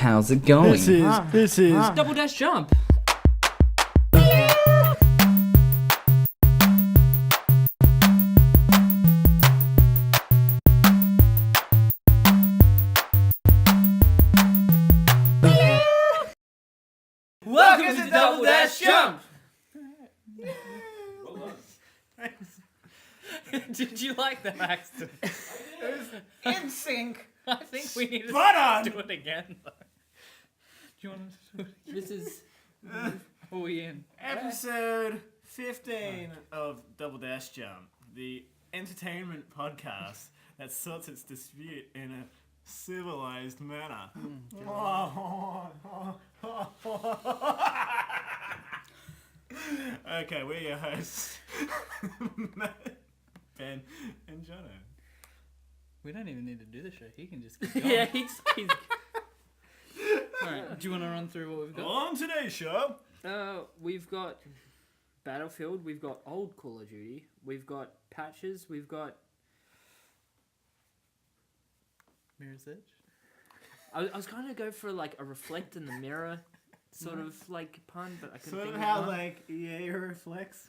How's it going? This is Double dash jump. Welcome to Double Dash Jump. Did you like that accent? in sync. I think we need to do it again, though. Do you want to do it? This is... Are we in? Episode 15 of Double Dash Jump, the entertainment podcast that sorts its dispute in a civilized manner. Okay, we're your hosts, Matt, Ben, and Jono. We don't even need to do the show. He can just keep going. Yeah, he's... Alright, do you want to run through what we've got? On today's show, We've got Battlefield, we've got old Call of Duty, we've got patches, we've got... Mirror's Edge? I was going to go for like a reflect in the mirror sort of like pun, but I couldn't sort think of of how one. like EA reflects.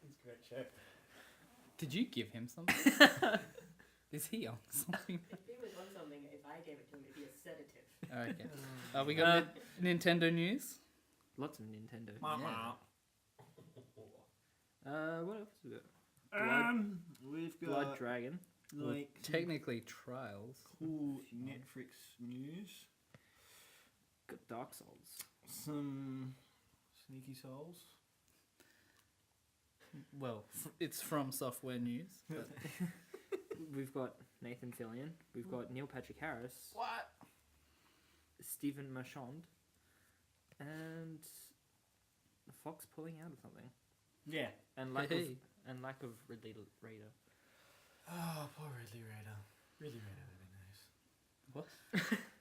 It's a great show. Did you give him something? Is he on something? If he was on something, if I gave it to him, it'd be a sedative. Okay. We got Nintendo news? Lots of Nintendo. Yeah. What else we got? We've got Blood Dragon. like Technically Trials. cool Netflix news, Got Dark Souls. some Sneaky Souls. Well, it's from Software News. But We've got Nathan Fillion. We've got Neil Patrick Harris. What? Stephen Marchand. And Fox pulling out of something. Yeah. And lack Hey. of Ridley Raider. Oh, poor Ridley Raider. Ridley Raider would be nice. what?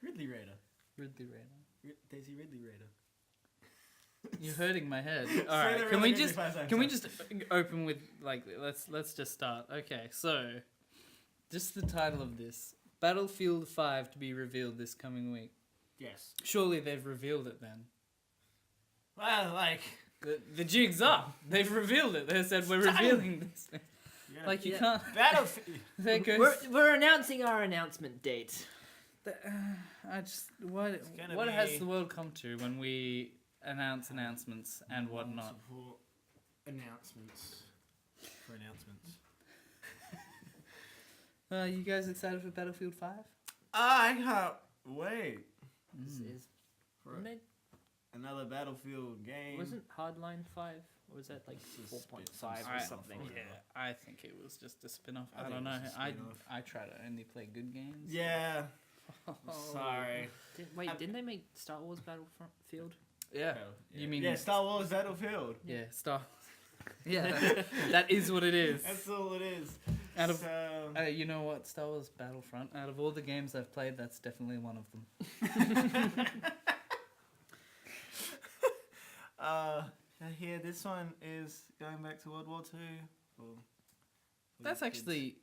Ridley Raider. Ridley Raider. Daisy Ridley Raider. You're hurting my head. Say Alright, that can really we quickly just 5 seconds. can we just open with like let's just start. Okay, so just the title of this. Battlefield 5 to be revealed this coming week. Yes. Surely they've revealed it then. Well, like The jig's up. They've revealed it. They said we're revealing this. Like you can't. Battlefield. There goes. We're announcing our announcement date. I just what gonna has be- the world come to when we announce announcements and whatnot? Support announcements. For announcements. You guys excited for Battlefield 5? I can't wait This is... for Made, another Battlefield game. wasn't Hardline 5? Or was that like It's a 4.5 spin-off. or something? Yeah, I think it was just a spin-off. I I, think don't it know. was a I spin-off. try to only play good games. Yeah. Oh. Sorry. Didn't they make Star Wars Battlefield? Yeah. You mean Yeah, Star Wars Battlefield. Yeah, Star. Yeah, that is what it is. That's all it is. Out of So, you know what, Star Wars Battlefront. Out of all the games I've played, that's definitely one of them. here, this one is going back to World War II. Well, That's actually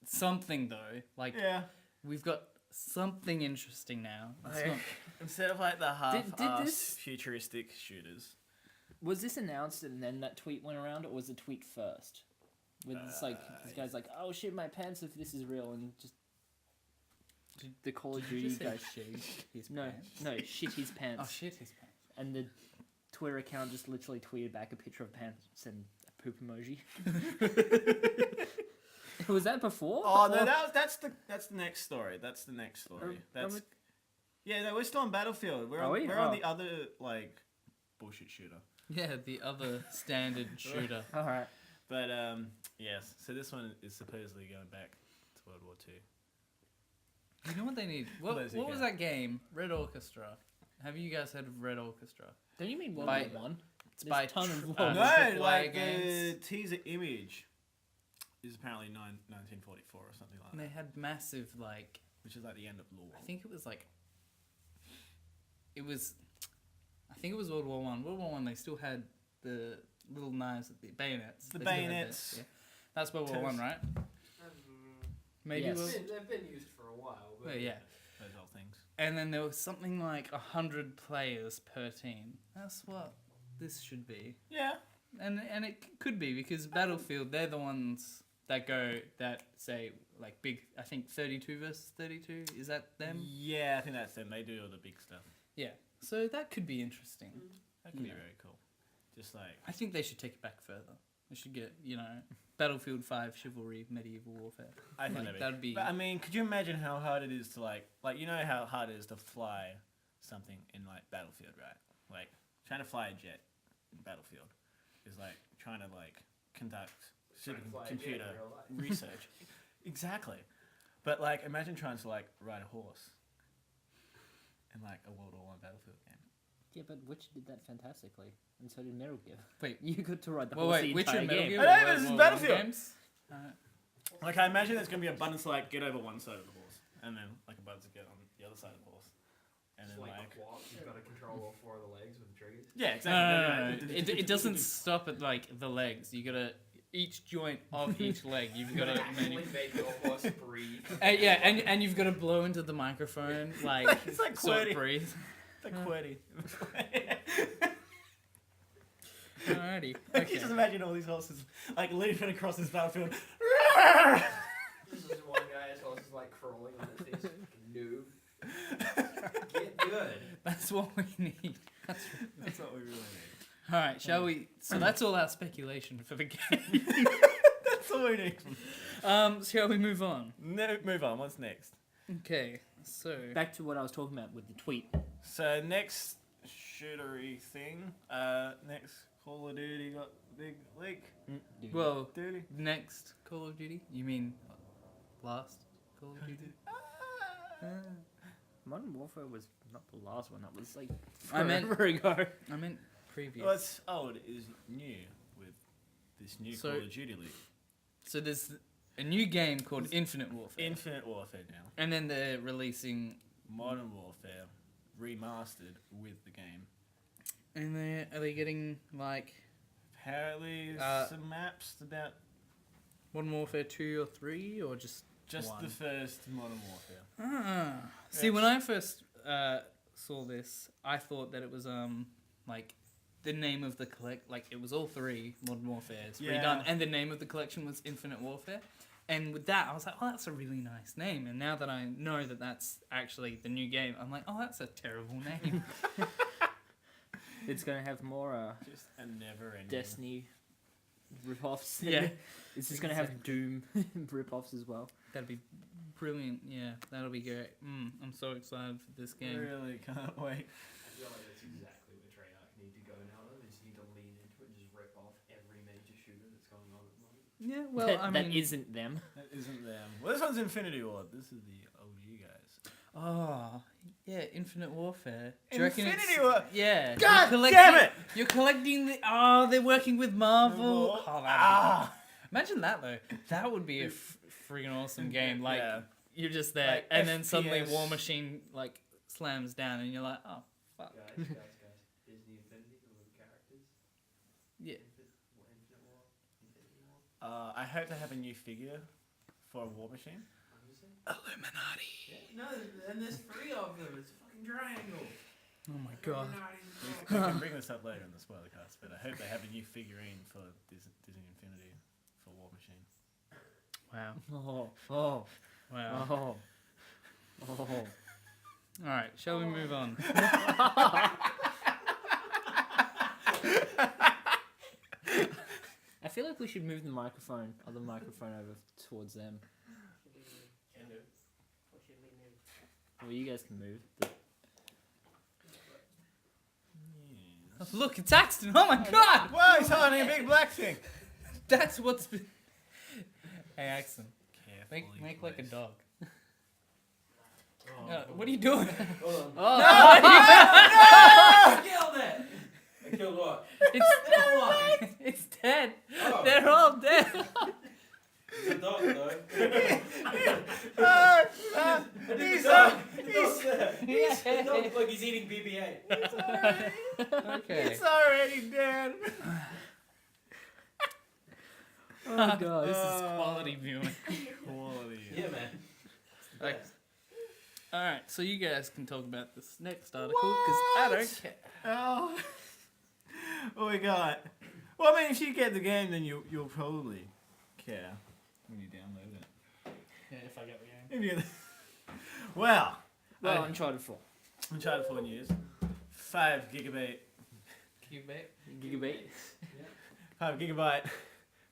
something though. Like yeah. we've got something interesting now. It's Like, not- instead of like the Did half-assed this- futuristic shooters. Was this announced and then that tweet went around, or was the tweet first? With this like this guy's like, oh shit my pants if this is real, and just the Call of Did you Duty just say guy. shit his No, pants? no, shit his pants. Oh shit his pants. And the Twitter account just literally tweeted back a picture of pants and a poop emoji. Was that before? Oh no, Or- that's the next story. That's the next story. That's we- yeah. No, we're still on Battlefield. We're Are on, we? we're on Oh. the other like bullshit shooter. Yeah, the other standard shooter. All right. But yes. So this one is supposedly going back to World War II. You know what they need? What Those was again. that game? Red Orchestra. Have you guys heard of Red Orchestra? Don't you mean World By- War One? It's There's by a ton of Tr- World uh, War No, AAA like games. the teaser image is apparently 1944 or something like And that, they had massive like which is like the end of law. I think it was like I think it was World War One. World War One they still had the little knives at the bayonets. The They still had bayonets. that, yeah. That's World War One, right? Maybe Yes. World They've been used for a while. But Well, yeah. things. And then there was something like 100 players per team. That's what this should be. Yeah. And it could be because Battlefield, they're the ones that say like big. I think 32 versus 32. Is that them? Yeah, I think that's them. They do all the big stuff. Yeah. So that could be interesting. That could be Yeah. very cool. Just like I think they should take it back further. They should get Battlefield 5 Chivalry Medieval Warfare. I think Like, that'd be. But I mean, could you imagine how hard it is to like you know how hard it is to fly something in like Battlefield, right? Like trying to fly a jet in Battlefield is like trying to like conduct supercomputer research. Exactly. But like imagine trying to like ride a horse in like a World War I Battlefield game. Yeah, but Witcher did that fantastically, and so did Metal Gear. Wait. You got to ride the Well, horse wait. the Witcher, entire Metal game. Gear. I know, or this is World Battlefield. War games? Like I imagine there's gonna be a button to like get over one side of the horse, and then like a button to get on the other side of the horse, and It's then like like a quad. You've got to control all four of the legs with the triggers. yeah, No. exactly. It doesn't stop at like the legs. You gotta each joint of each leg. You've got to Actually make your horse breathe. yeah, and you've got to blow into the microphone like It's like so it QWERTY. breathes. It's like QWERTY. Alrighty. You Okay. just imagine all these horses like leaping across this battlefield. This is one guy's horse is like crawling on its knees. Noob. Get good. That's what we need. That's what we really need. All right, shall we? So that's all our speculation for the game. That's all we need. Shall we move on? No, move on. What's next? Okay. So Back to what I was talking about with the tweet. So next shootery thing. Next Call of Duty got the big leak. well, Duty. next Call of Duty. You mean last Call of Duty? Modern Warfare was not the last one. That was like I meant- forever ago. I meant previous. What's old is new with this new So- Call of Duty leak. So there's a new game called Infinite Warfare, Infinite Warfare now. and then they're releasing. Modern Warfare remastered with the game. And are they getting like Apparently, Uh, some maps about Modern Warfare 2 or 3 or just just one? the first Modern Warfare. Ah. See, when I first saw this, I thought that it was like the name of the like it was all 3 Modern Warfares Yeah. redone, and the name of the collection was Infinite Warfare. And with that, I was like, oh, that's a really nice name. And now that I know that that's actually the new game, I'm like, oh, that's a terrible name. It's gonna have more Just a never-ending. Destiny rip-offs. Yeah. It's just gonna have Doom rip-offs as well. That'd be brilliant. Yeah, that'll be great. I'm so excited for this game. Really can't wait. I feel like that's exactly where Treyarch need to go now. They just need to lean into it and just rip off every major shooter that's going on at the moment. Yeah, well, that, I that mean, isn't them. That isn't them. Well, this one's Infinity Ward. This is the OG guys. oh, yeah, Infinite Warfare. Do you reckon Infinity Ward. Yeah. God you're damn it! You're collecting the. Oh, they're working with Marvel. Oh, that'd be- Imagine that though. That would be a freaking awesome game. Like Yeah. you're just there, Like and then suddenly FPS. War Machine like slams down, and you're like, oh fuck. Guys. Disney Infinity, all the characters. Yeah. Infinite War, Infinity War. I hope they have a new figure for a War Machine. Illuminati. No, and there's 3 of them. It's a fucking triangle. Oh my god. We can bring this up later in the spoiler cast, but I hope they have a new figurine for Disney Infinity for War Machine. Wow. Oh. Wow. Oh. Oh. All right. Shall we move on? I feel like we should move the other microphone over towards them. Can do. What should we move? Well, you guys can move. But Look, it's Axton. Oh my god. Whoa, he's holding a big black thing. That's what's been. Hey, Axton. Carefully, Make like a please. dog. Oh, What are you doing? Hold on. oh, I killed it! I killed what? It's Killed what? it's dead. Oh. They're all dead. It's a dog, though. He's The dog, look, he's eating BB-8. Okay. It's already dead. oh god. This is quality viewing. Quality. Yeah, man. Like, Alright, so you guys can talk about this next article, because I don't care. Oh. What we got? Well, I mean, if you get the game, then you'll probably care when you download it. Yeah, if I get the game. If you get the... Well, Uncharted 4. Uncharted 4 news. 5 gigabyte. Gigabait. 5 gigabyte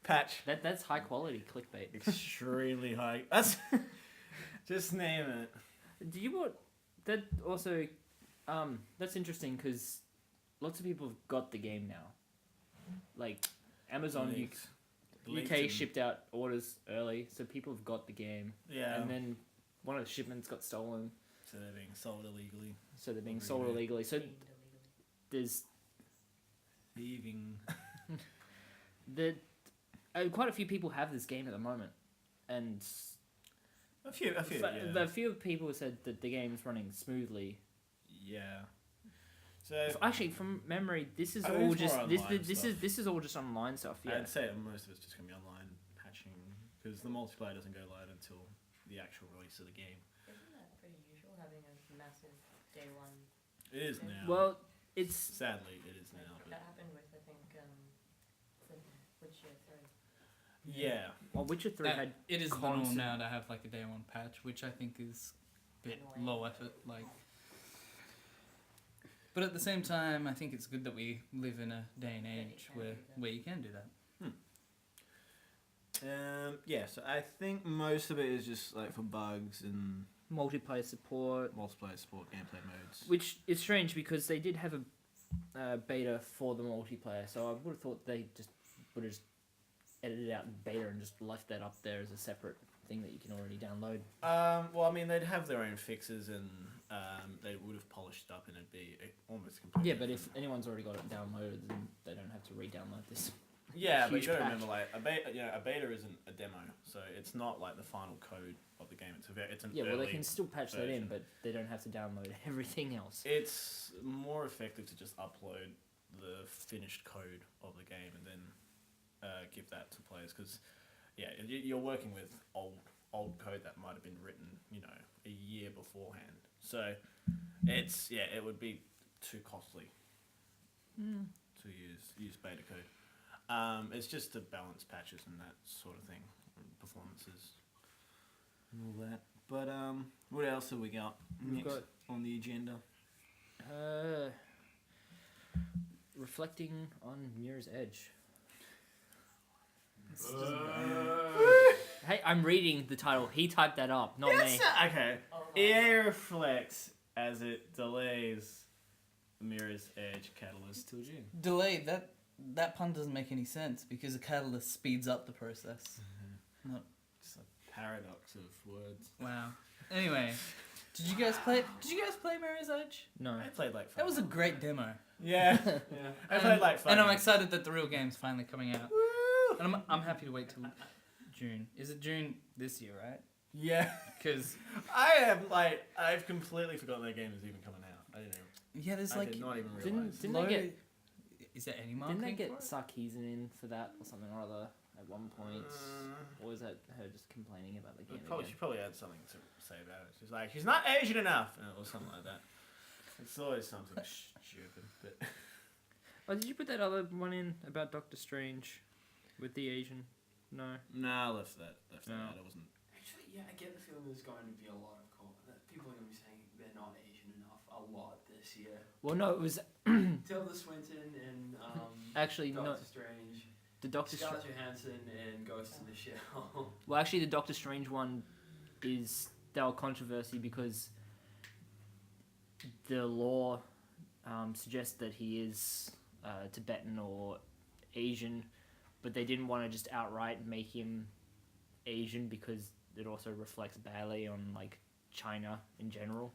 patch. That's high quality clickbait. Extremely high. That's just name it. Do you want that also? That's interesting because lots of people have got the game now. Like Amazon Leaks. UK shipped out orders early, so people have got the game. Yeah. And then one of the shipments got stolen, So they're being sold illegally. so they're being Really sold weird. illegally. So Deemed illegal. there's Thieving. quite a few people have this game at the moment, and A few, yeah. a few people have said that the game's running smoothly. Yeah. So Actually, from memory, this is I all think it's just more this online this stuff. is this is all just online stuff. Yeah. I'd say most of it's just gonna be online patching because the multiplayer doesn't go live until the actual release of the game. Isn't that pretty usual, having a massive day one? It is now. Well, it's Sadly, it is now. But That happened with, I think, Witcher 3. yeah. well, Witcher 3 had It is the norm constant- now to have like a day one patch, which I think is a bit Annoying. low effort. Like, but at the same time, I think it's good that we live in a day and That you age can do that. where you can do that. Yeah. So I think most of it is just like for bugs and multiplayer support, multiplayer support, gameplay modes. which is strange because they did have a beta for the multiplayer. So I would have thought they would have just edited out the beta and just left that up there as a separate thing that you can already download. Well, I mean, they'd have their own fixes and they would have polished up and it'd be almost completely. Yeah, but if different. anyone's already got it downloaded, then they don't have to re-download this. Yeah, but Huge you gotta patch. remember, like a beta isn't a demo, so it's not like the final code of the game. It's an Yeah, well, they early can still patch that in, version. but they don't have to download everything else. It's more effective to just upload the finished code of the game and then give that to players because, yeah, you're working with old code that might have been written, a year beforehand. So it would be too costly to use beta code. It's just to balance patches and that sort of thing, and performances and all that. But what else have we got We've next got- on the agenda? Reflecting on Mirror's Edge. Hey, I'm reading the title. He typed that up, not me. Okay. Oh, my EA reflects as it delays Mirror's Edge Catalyst till June. Delayed. That pun doesn't make any sense because a catalyst speeds up the process. Not. It's a paradox of words. Wow. Anyway, did you guys play Mirror's Edge? No. I played like 5 That was a great demo. Yeah. I played like 5 And I'm minutes. excited that the real game's finally coming out. And I'm happy to wait till June. Is it June this year, right? Yeah. Because I've completely forgotten that game is even coming out. I didn't even. yeah, there's I like did not even Didn't- realize. didn't they get- Is there any Didn't marketing they get for it? Sarkeesian in for that or something or other at one point? Or was that her just complaining about the game She again? probably had something to say about it. She's like, she's not Asian enough, or something like that. It's always something stupid. But Oh, did you put that other one in about Doctor Strange with the Asian? No. nah, I left that No. out. It wasn't. Actually, yeah, I get the feeling there's going to be a lot of that people are going to be saying they're not Asian enough a lot this year. Well, no, it was Tilda Swinton and actually Doctor no. Strange, The Doctor Scarlett Strange. Johansson and Ghost in the Shell. Well, actually, the Doctor Strange one is still controversy because the law suggests that he is Tibetan or Asian, but they didn't want to just outright make him Asian because it also reflects badly on like China in general.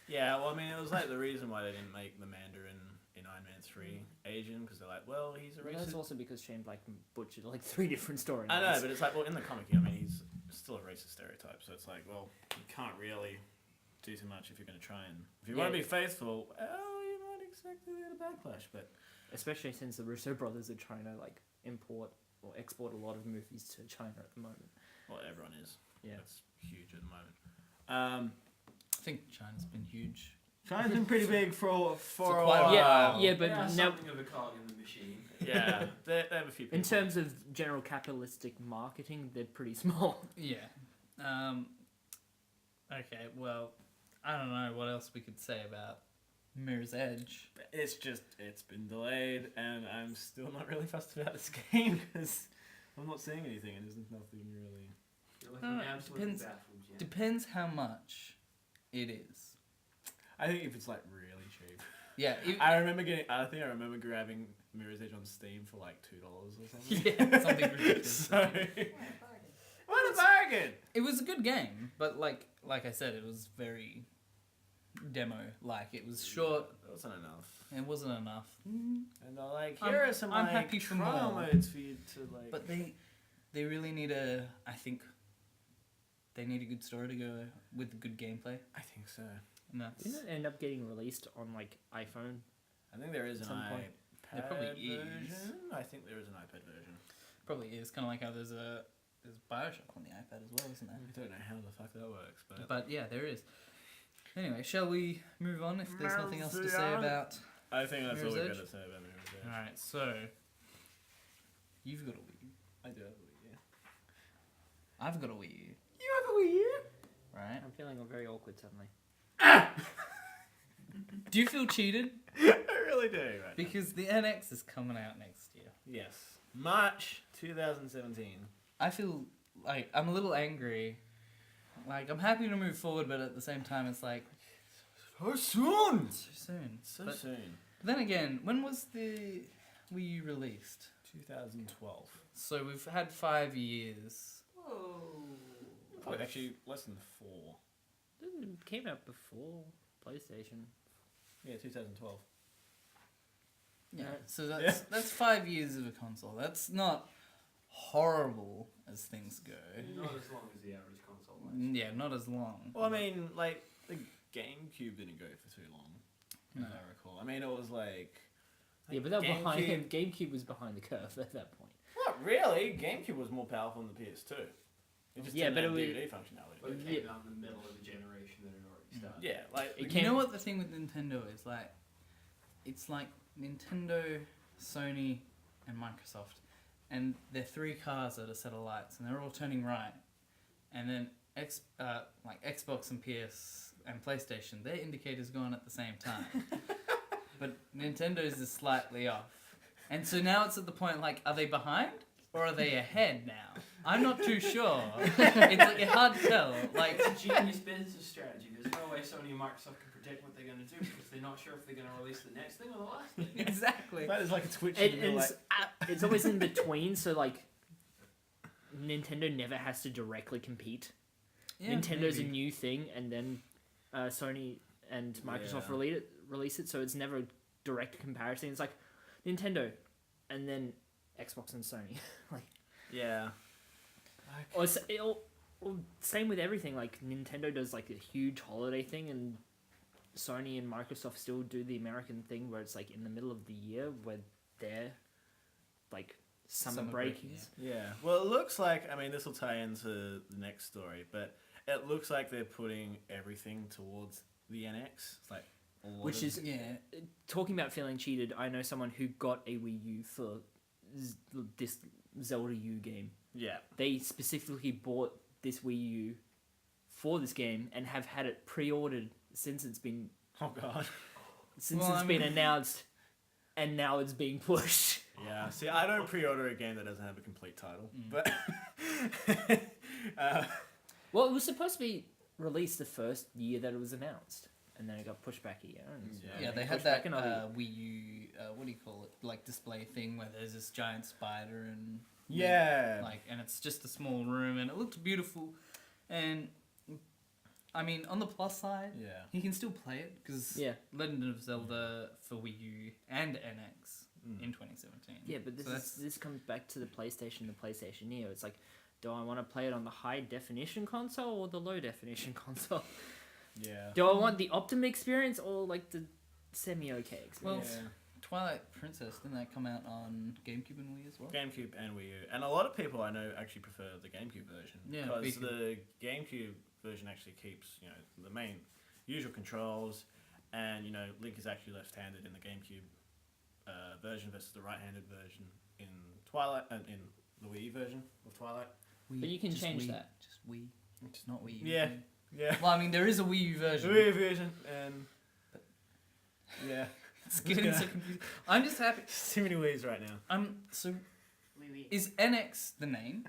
Yeah, well, I mean, it was like the reason why they didn't make the Mandarin in Iron Man 3 Asian, because they're like, well, he's a Well, that's racist. also because Shane Black butchered like 3 different storylines. I know, but it's like, well, in the comic, I mean, he's still a racist stereotype, so it's like, well, you can't really do too much if you're going to try and... If you want to Yeah. be faithful, you might expect to get a backlash, but... Especially since the Russo brothers are trying to like import or export a lot of movies to China at the moment. Well, everyone is. Yeah. That's huge at the moment. think China's been huge. China's been pretty big for a quite a while. Yeah, but They are now something of a cog in the machine. Yeah, they have a few people. in terms of general capitalistic marketing, they're pretty small. Yeah. Okay, well, I don't know what else we could say about Mirror's Edge. It's been delayed, and I'm still not really fussed about this game because I'm not seeing anything, and there's nothing really. You're I don't looking know, absolutely depends- baffled, yeah. Depends how much it is. I think if it's like really cheap. Yeah. I remember grabbing Mirror's Edge on Steam for like $2 or something. Yeah, something ridiculous. So, What a bargain. what a bargain! It was a good game, but like I said, it was very demo-like. It was short. It wasn't enough. It wasn't enough. And they're like, I'm- here are some I'm like happy for trial more. modes for you to like. But they really need I think they need a good story to go with the good gameplay. I think so. And that's Didn't it end up getting released on like iPhone? I think there is an Some point. iPad There probably is. version. I think there is an iPad version. probably is kind of like how there's Bioshock on the iPad as well, isn't I there? don't know how the fuck that works, but But yeah, there is. Anyway, shall we move on if there's nothing else to Move say on. about... I think that's all Mirror's we've Edge? got to say about Mirror's Edge. Alright, so... You've got a Wii U. I do have a Wii U. I've got a Wii U. You have a Wii U? Right? I'm feeling very awkward suddenly. Do you feel cheated? I really do. Right now. Because the NX is coming out next year. Yes, March 2017. I feel like I'm a little angry. Like, I'm happy to move forward, but at the same time, it's like, So soon. so soon. So But soon. then again, when was the Wii U released? 2012. So we've had 5 years. Whoa. Oh, actually, less than 4. It came out before PlayStation. Yeah, 2012. Yeah. So that's 5 years of a console. That's not horrible as things go. Not as long as the average console lasts. Yeah, not as long. Well, I mean, like the GameCube didn't go for too long, No. as I recall. I mean, it was like. Yeah, but that was behind him. GameCube- GameCube was behind the curve at that point. Not really. GameCube was more powerful than the PS2. It just Yeah, didn't but have it was- DVD functionality. But it Yeah. came out in the middle of a generation that had already started. Yeah, like It You know what the thing with Nintendo is like? It's like Nintendo, Sony, and Microsoft, and they're 3 cars at a set of lights, and they're all turning right, and then like Xbox and PS and PlayStation, their indicators go on at the same time, but Nintendo's is slightly off, and so now it's at the point like, are they behind or are they ahead now? I'm not too sure. It's hard to tell. Like. It's a genius business strategy. There's no way Sony and Microsoft can predict what they're going to do because they're not sure if they're going to release the next thing or the last thing. Exactly. that is like a Twitch. It's always in between, so like Nintendo never has to directly compete. Yeah, Nintendo's maybe. a new thing, and then Sony and Microsoft Yeah. release it, so it's never a direct comparison. It's like Nintendo, and then Xbox and Sony. Like, Yeah. or same with everything. Like Nintendo does like a huge holiday thing, and Sony and Microsoft still do the American thing, where it's like in the middle of the year, where they're like summer break. break, Yeah. Well, it looks like. I mean, this will tie into the next story, but it looks like they're putting everything towards the NX. It's like a lot Which of- is Yeah. talking about feeling cheated. I know someone who got a Wii U for this Zelda U game. yeah. They specifically bought this Wii U for this game and have had it pre-ordered since it's been Oh god. been announced, and now it's being pushed. Yeah. See, I don't pre-order a game that doesn't have a complete title, Mm. but. Well, it was supposed to be released the first year that it was announced, and then it got pushed back a year. And it's Yeah, Yeah, they pushed had back that another year. Wii U, what do you call it? Like display thing where there's this giant spider and Yeah. like, and it's just a small room and it looked beautiful. And I mean, on the plus side, Yeah. you can still play it because Yeah, Legend of Zelda for Wii U and NX Mm. in 2017. yeah, but So this comes back to the PlayStation Neo. It's like, do I want to play it on the high definition console or the low definition console? Yeah. Do I want the Optimum experience or like the semi-okay Well, experience? Yeah. Twilight Princess, didn't that come out on GameCube and Wii as well? GameCube and Wii U, and a lot of people I know actually prefer the GameCube version. Yeah, because because- the GameCube version actually keeps, the main usual controls, and you know Link is actually left-handed in the GameCube version versus the right-handed version in Twilight and in the Wii version of Twilight. But you can Just change Wii. that. Just Wii. Just not Wii U. Yeah. Yeah. Well, I mean, there is a Wii U The version. Wii version and yeah, It's getting so confusing. I'm just happy. too many Wii's right now. So Oui. is NX the name?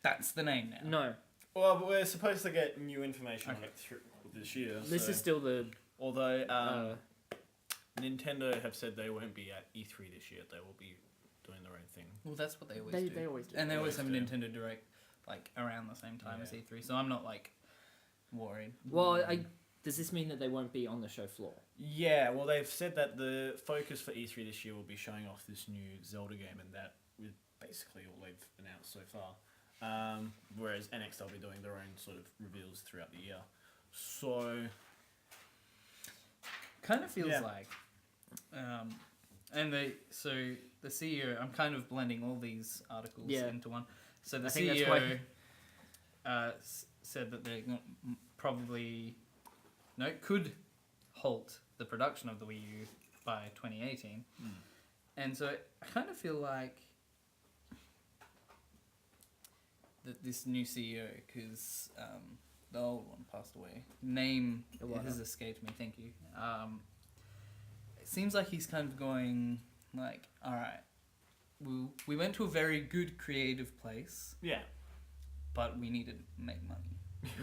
That's the name now. No, Well, but we're supposed to get new information Okay. like through this year. this so- is still the. although Nintendo have said they won't be at E3 this year. They will be doing their own thing. Well, that's what they always They, do. they always do. And they always have a Always do. Nintendo Direct like around the same time as Yeah. E3, so I'm not like worried. Well, does this mean that they won't be on the show floor? Yeah, well, they've said that the focus for E3 this year will be showing off this new Zelda game, and that is basically all they've announced so far. Whereas NX, they'll be doing their own sort of reveals throughout the year. So, Kind of feels Yeah. like, and the CEO. I'm kind of blending all these articles Yeah. into one. So the I think CEO that's said that they probably could halt the production of the Wii U by 2018, and so I kind of feel like that this new CEO, because the old one passed away. Name Olaf. has escaped me. Thank you. It seems like he's kind of going like, all right, we went to a very good creative place, yeah. but we need to make money.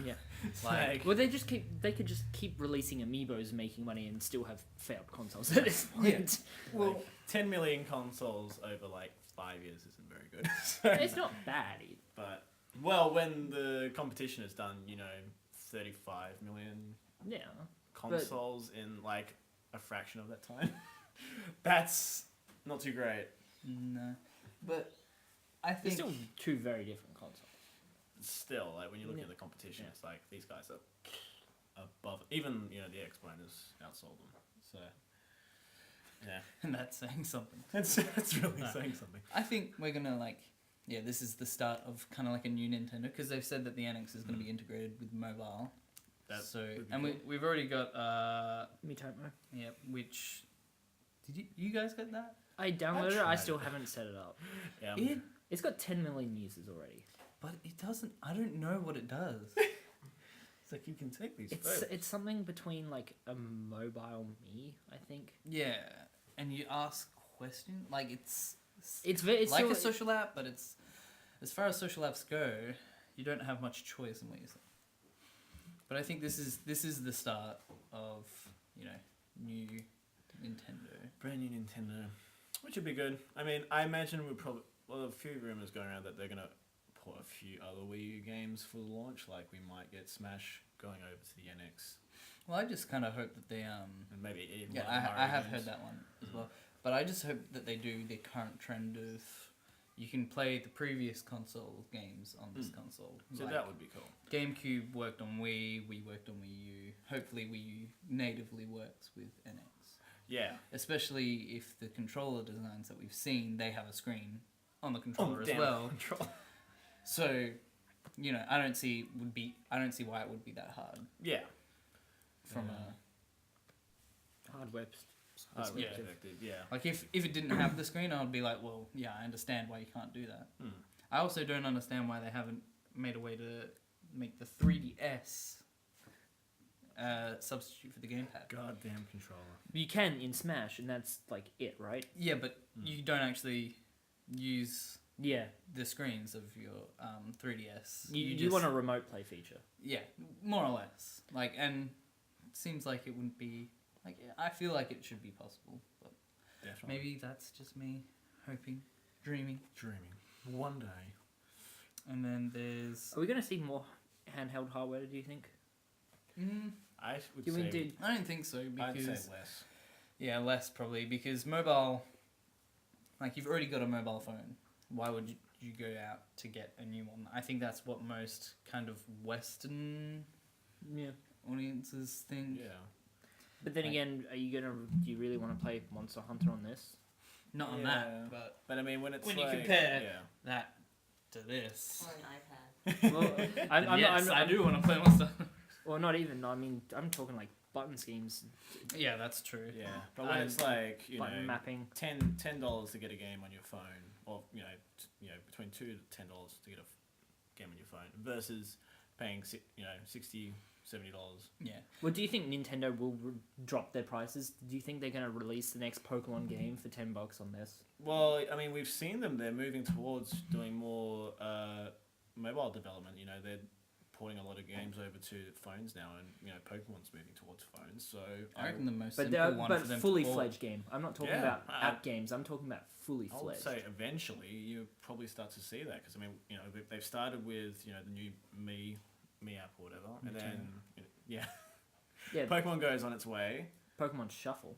Yeah. Like, Well, they could just keep releasing amiibos, making money, and still have failed consoles at this point. Well, 10 million consoles over like 5 years isn't very good. So- It's not bad either. But, well, when the competition is done, 35 million Yeah. consoles in like a fraction of that time. That's not too great. no, but I They're think still two very different consoles. Still, like when you look Yeah. at the competition, Yeah. it's like these guys are above. Even the X-Plane has outsold them. So, yeah, and that's saying something. that's really No. saying something. I think we're gonna this is the start of kind of like a new Nintendo, because they've said that the NX is gonna be integrated with mobile. That So would be and cool. we've already got Miitomo. which did you guys get that? I downloaded it. I tried. still haven't set it up. Yeah, It It's got 10 million users already. but it doesn't. I don't know what it does. it's like you can take these. It's something between like a mobile Me, I think. Yeah, and you ask questions like it's It's like still, a social app, but it's as far as social apps go, you don't have much choice in what you say. But I think this is the start of new Nintendo. Brand new Nintendo, which would be good. I mean, I imagine we'll probably a few rumors going around that they're gonna put a few other Wii U games for the launch. Like we might get Smash going over to the NX, Well, I just kind of hope that they and maybe even yeah, one of the I have Mario heard games. that one as well. But I just hope that they do the current trend of you can play the previous console games on this console. So Like, that would be cool. GameCube worked on Wii, Wii worked on Wii U. Hopefully Wii U natively works with NX. Yeah. Especially if the controller designs that we've seen, they have a screen on the Oh, controller as damn, well. control. So, I don't see why it would be that hard Yeah. from hardware Hardware Yeah. perspective, yeah. like if it didn't have the screen, I would be like, well, yeah, I understand why you can't do that. I also don't understand why they haven't made a way to make the 3DS substitute for the gamepad. Goddamn controller. You can in Smash, and that's like it, right? Yeah, but you don't actually use Yeah. the screens of your 3DS. You just, want a remote play feature. Yeah, more or less. Like, and it seems like it wouldn't be like. I feel like it should be possible, but Definitely. maybe that's just me hoping, dreaming. Dreaming. One day. And then there's. Are we going to see more handheld hardware, do you think? I would Do we say. do- I don't think so I'd because say less. yeah, less probably because mobile. Like you've already got a mobile phone. Why would you go out to get a new one? I think that's what most kind of Western Yeah. audiences think. Yeah. But then Like- again, do you really want to play Monster Hunter on this? Not on Yeah. that, but But I mean, when it's When you like, compare- yeah. that to this. Or an iPad. Well, I'm yes, not, I do want to play Monster. Or not even. I mean, I'm talking like button schemes, Yeah, that's true. Yeah, but when it's like button mapping. $10 to get a game on your phone, or between $2 to $10 to get a game on your phone, versus paying $60, $70. Yeah. Well, do you think Nintendo will drop their prices? Do you think they're going to release the next Pokemon game for $10 on this? Well, I mean, we've seen them. They're moving towards doing more mobile development. They're porting a lot of games over to phones now, and Pokemon's moving towards phones. So I reckon the most But simple one for them fully to port. fledged game. I'm not talking about app games. I'm talking about fully I would fledged. say eventually you probably start to see that, because I mean, they've started with the new Me app or whatever, and then Yeah, Pokemon Go's on its way. Pokemon Shuffle.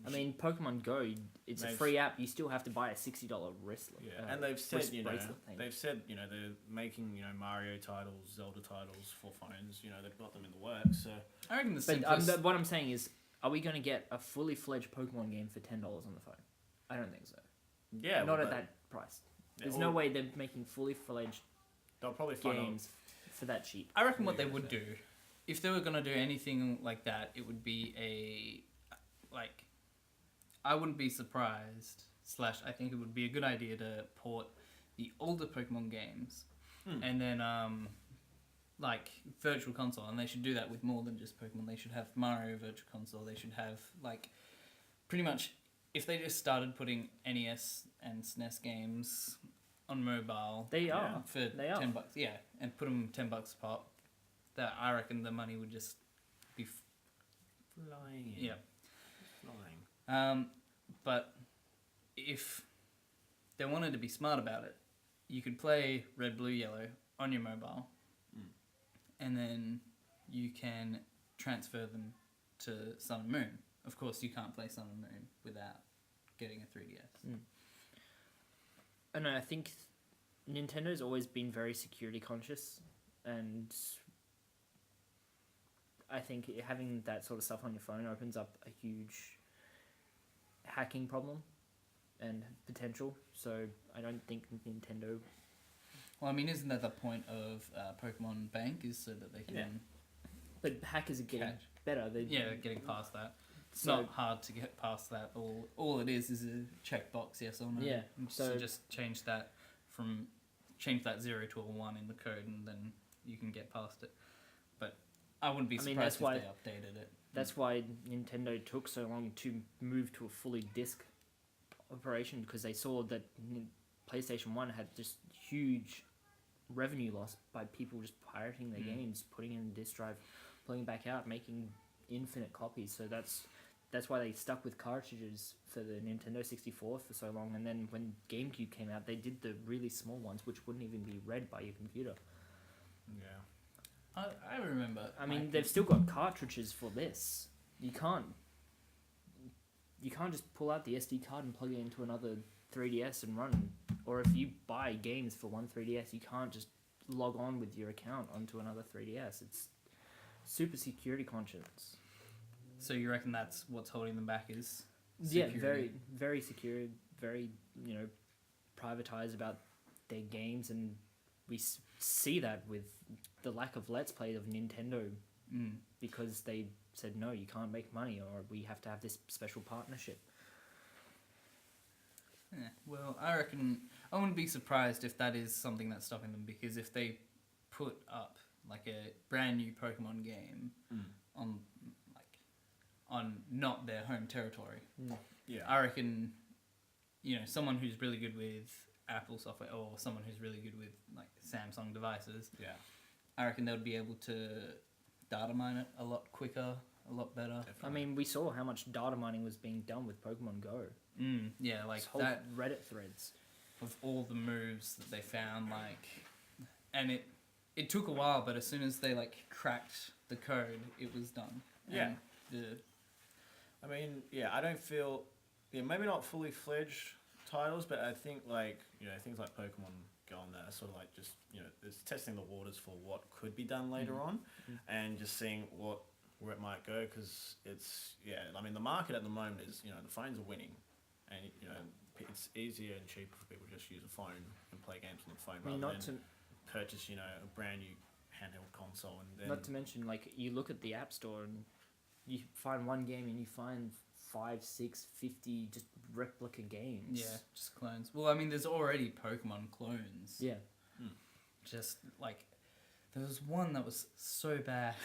I mean, Pokemon Go, it's a They've- free app. You still have to buy a $60 wristlet. Yeah, and they've said bracelet thing. they're making Mario titles, Zelda titles for phones. They've got them in the works. So I reckon the But simplest. what I'm saying is, are we going to get a fully fledged Pokemon game for $10 on the phone? I don't think so. yeah, Not well, at that price. yeah, There's or no way they're making fully fledged They'll probably find out. games for that cheap. I reckon what Yeah, they would do, if they were gonna do anything like that, it would be I wouldn't be surprised. / I think it would be a good idea to port the older Pokemon games, and then Virtual Console, and they should do that with more than just Pokemon. They should have Mario Virtual Console. They should have pretty much, if they just started putting NES and SNES games on mobile. They are. For They are. $10, yeah, and put them $10 a pop. That I reckon the money would just be Flying. yeah. Flying. But if they wanted to be smart about it, you could play Red, Blue, Yellow on your mobile, and then you can transfer them to Sun and Moon. Of course, you can't play Sun and Moon without getting a 3DS. And I think Nintendo's always been very security conscious, and I think having that sort of stuff on your phone opens up a huge hacking problem and potential. So I don't think Nintendo. Well, I mean, isn't that the point of Pokemon Bank, is so that they can... Yeah. But hackers are getting Catch. better. getting past that. It's So- not hard to get past that. All it is a checkbox, yes or no. Yeah, And so- just change that 0 to a 1 in the code, and then you can get past it. But I wouldn't be I mean, surprised that's if they updated it. That's why Nintendo took so long to move to a fully disc operation, because they saw that PlayStation 1 had just huge revenue loss by people just pirating their games, putting in a disc drive, pulling it back out, making infinite copies. So that's why they stuck with cartridges for the Nintendo 64 for so long. And then when GameCube came out, they did the really small ones, which wouldn't even be read by your computer. Yeah. I remember. I mean, they've still got cartridges for this. You can't just pull out the SD card and plug it into another 3DS and run. Or if you buy games for one 3DS, you can't just log on with your account onto another 3DS. It's super security conscious. So you reckon that's what's holding them back is Yeah, security? very, very secure, very, privatized about their games, and we see that with the lack of Let's Play of Nintendo, because they said, no, you can't make money, or we have to have this special partnership. Yeah, well, I reckon I wouldn't be surprised if that is something that's stopping them, because if they put up a brand new Pokemon game on not their home territory, Yeah. I reckon someone who's really good with Apple software, or someone who's really good with Samsung devices, Yeah. I reckon they'll be able to data mine it a lot quicker, a lot better. Definitely. I mean, we saw how much data mining was being done with Pokemon Go. Yeah, This whole that Reddit threads. of all the moves that they found, and it took a while, but as soon as they cracked the code, it was done. Yeah. And I mean, I don't feel, maybe not fully fledged titles, but I think things like Pokemon Go on there are sort of just, it's testing the waters for what could be done later on, and just seeing where it might go, because it's, I mean, the market at the moment is, the phones are winning, and, it's easier and cheaper for people to just use a phone and play games on the phone I mean, rather than purchase, a brand new handheld console. And then Not to mention, you look at the App Store, and you find one game and you find 5, 6, 50 just replica games. Yeah, just clones. Well, I mean, there's already Pokemon clones. Yeah. Just like, there was one that was so bad.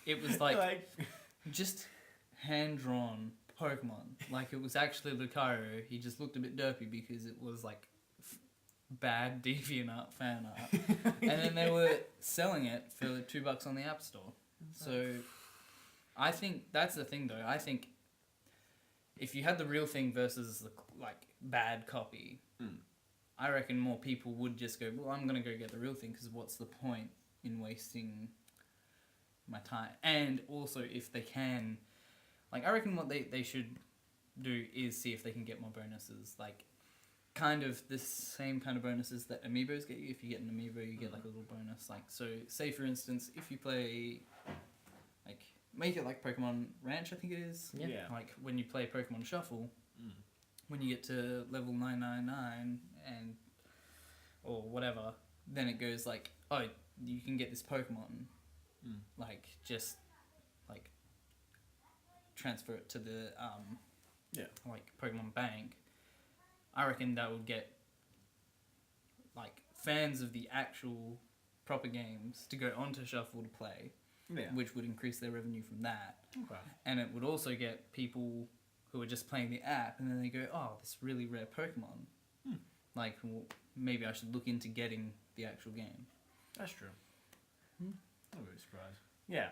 It was like just hand drawn Pokemon. Like, it was actually Lucario. He just looked a bit derpy because it was like bad DeviantArt fan art. And then they were selling it for $2 on the App Store. So I think that's the thing, though. I think if you had the real thing versus the like bad copy, I reckon more people would just go, well, I'm gonna go get the real thing because what's the point in wasting my time? And also, if they can, like, I reckon what they should do is see if they can get more bonuses, like kind of the same kind of bonuses that amiibos get you. If you get an amiibo, you get like a little bonus. Like, so say for instance, if you play, like, make it like Pokemon Ranch, I think it is. Yeah. Like when you play Pokemon Shuffle, when you get to level 999 and or whatever, then it goes like, oh, you can get this Pokemon. Like, just like transfer it to the like Pokemon Bank. I reckon that would get like fans of the actual proper games to go onto Shuffle to play, which would increase their revenue from that. Okay. And it would also get people who are just playing the app, and then they go, oh, this really rare Pokemon. Like, well, maybe I should look into getting the actual game. That's true. I'm not really surprised. Yeah,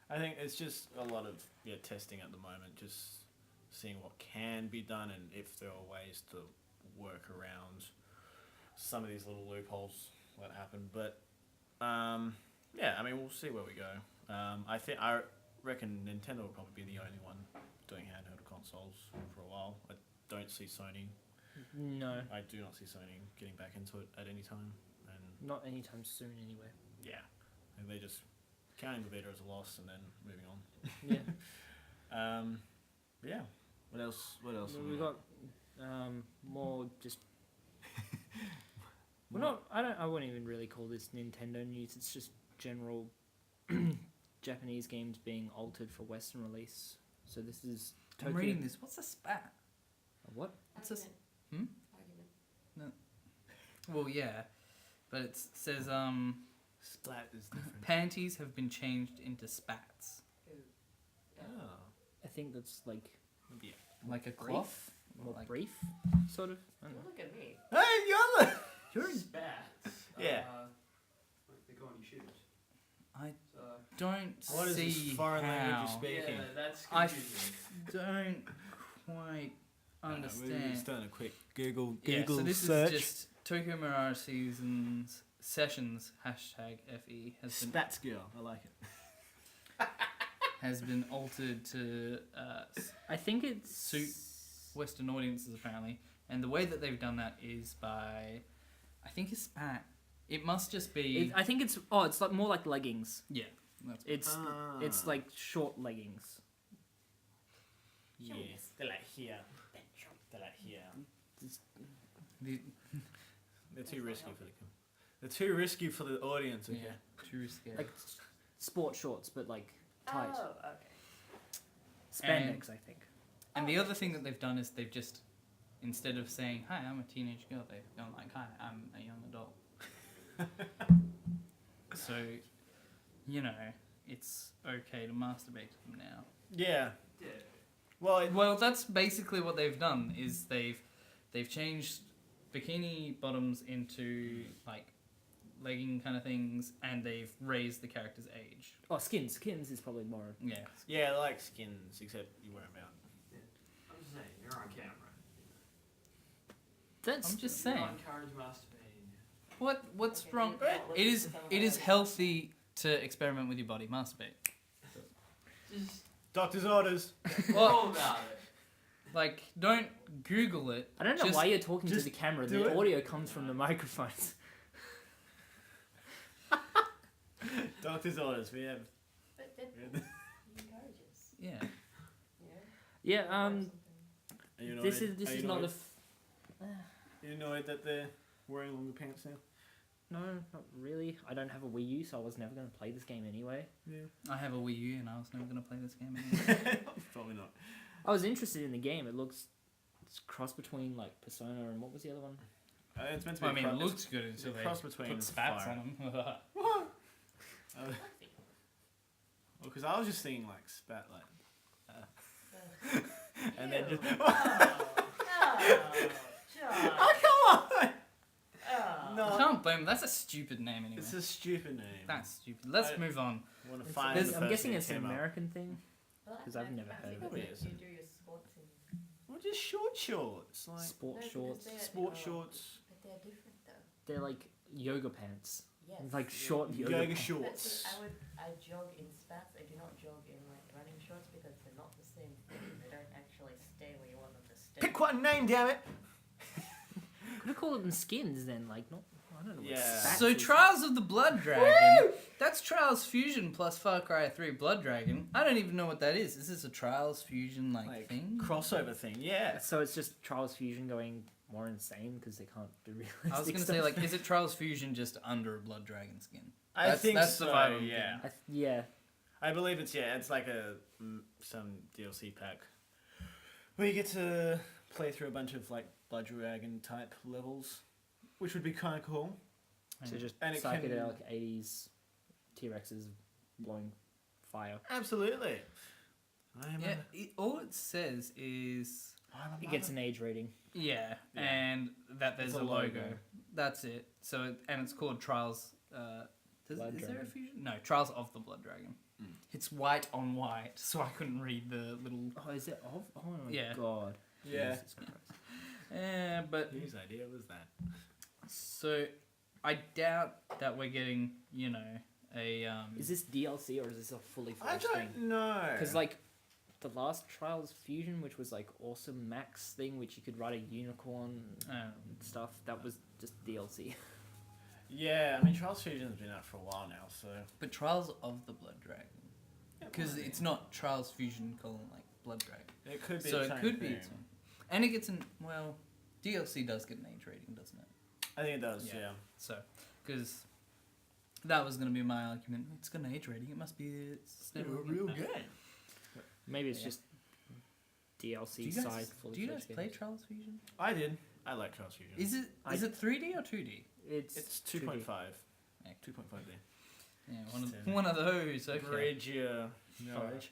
I think it's just a lot of testing at the moment, just seeing what can be done and if there are ways to work around some of these little loopholes that happen. But yeah, I mean, we'll see where we go. I reckon Nintendo will probably be the only one doing handheld consoles for a while. I don't see Sony. No. I do not see Sony getting back into it at any time. And Not anytime soon, anyway. yeah, and they just counting the Vita as a loss and then moving on. Yeah. But yeah. What else? We got more just. Well, not. I wouldn't even really call this Nintendo news. It's just general Japanese games being altered for Western release. So this is. I'm reading this. What's a spat? A what? What's this? Argument. Well, yeah, but it says Splat is different. panties have been changed into spats, Oh. I think that's like Yeah. like a brief, cloth. more Like- brief, sort of. I don't Don't know. look at me. Hey, You're in Spats. Yeah. Like they go on your shoes. I So, don't What is see this foreign language how. you speak? Speaking. yeah, that's I confusing. don't quite We're understand. just doing a quick Google Yeah, so this search. is just Tokyo Mirage Seasons Sessions #FE Spats girl. I like it. has been altered to I think it's suit Western audiences apparently, and the way that they've done that is by, I think, a spat. It must just be I think it's it's like more like leggings. yeah. That's It's like short leggings. Yes, they're like here. They're like here. the They're too risky for the. They're too risky for the audience. Okay. yeah, too risky. Like sport shorts, but like tight. Oh, okay. Spandex, I think. And the other thing that they've done is they've just, instead of saying, hi, I'm a teenage girl, they've gone like, hi, I'm a young adult. So, you know, it's okay to masturbate to them now. Yeah. Yeah. Well, Well, that's basically what they've done, is they've changed bikini bottoms into, like, legging kind of things, and they've raised the character's age. Oh, skins. Skins is probably more. Yeah. yeah, I like skins, except you wear them out. I'm just saying, you're on camera. That's I'm just Do not saying. encourage masturbating. What's Okay, wrong? yeah, It is let's- it is healthy to experiment with your body, masturbate. Just Doctor's orders. know about it. Like, don't Google it. I don't know just- why you're talking to just the camera. do The it. audio comes from the microphones. Doctor's orders. We have. But that he encourages. Yeah. Yeah. Yeah. Are you This annoyed? is Are you not a. annoyed? You annoyed that they're wearing longer pants now? No, not really. I don't have a Wii U, so I was never going to play this game anyway. I have a Wii U and I was never going to play this game anyway. Probably not. I was interested in the game. It's cross between like Persona and what was the other one? It's meant to be. Well, I mean, it looks good it's until a they cross between put spats Fire. on them. What? Well, because I was just thinking like spat like, and then just. Oh, come on! I can't blame them. That's a stupid name anyway. It's a stupid name. That's stupid. Let's I- move on. I want to find. There's- the I'm person guessing who it's an came up. American thing. Because I've never heard of Probably it. is. You do your sports in. Well, just shorts, like Sport shorts. sport shorts, But they're different though. They're like yoga pants. Yes. Like short yoga yoga pants. shorts. I jog in spats. I do not jog in like running shorts because they're not the same thing. They don't actually stay where you want them to stay. Pick one name, damn it! Could have called them skins then, like not. I don't know. What Yeah. spats So is. Trials of the Blood Dragon. That's Trials Fusion plus Far Cry 3 Blood Dragon. I don't even know what that is. Is this a Trials Fusion like thing? Crossover thing, yeah. So it's just Trials Fusion going more insane because they can't do realistic I was gonna stuff. say like, is it Trials Fusion just under a Blood Dragon skin? I That's- think that's so. the vibe I'm yeah, Yeah. I believe it's like some DLC pack where you get to play through a bunch of like Blood Dragon type levels, which would be kind of cool. So just And it can- psychedelic 80s T-Rexes blowing fire. Absolutely. Yeah. All it says is It gets an age rating. yeah, Yeah. and that there's It's a a logo. logo. That's it. So and it's called Trials. Is Blood there a Dragon. fusion? No, Trials of the Blood Dragon. Mm. It's white on white, so I couldn't read the little. Oh, is it off? Oh my Yeah. god. Yeah. Jesus Christ. But Whose idea was that? so I doubt that we're getting, you know, a Is this DLC or is this a fully I fledged thing? don't know. Because like the last Trials Fusion, which was like Awesome Max thing, which you could ride a unicorn and stuff, that was just DLC. Yeah, I mean Trials Fusion's been out for a while now, so but Trials of the Blood Dragon, because it's not Trials Fusion : like Blood Dragon, it could be. so its it own could be thing. its own. And it gets an DLC does get an age rating, doesn't it? I think it does. Yeah. Yeah. So because that was going to be my argument. It's got an age rating. It must be it's never real No. game. Maybe it's Yeah. just Do DLC you side guys, fully do you guys fledged play games. Trials Fusion? I did. I like Trials Fusion. Is it 3D or 2D? It's 2.5. 2.5D. Yeah, Just, one of those. Okay. Bridge, yeah. Fudge.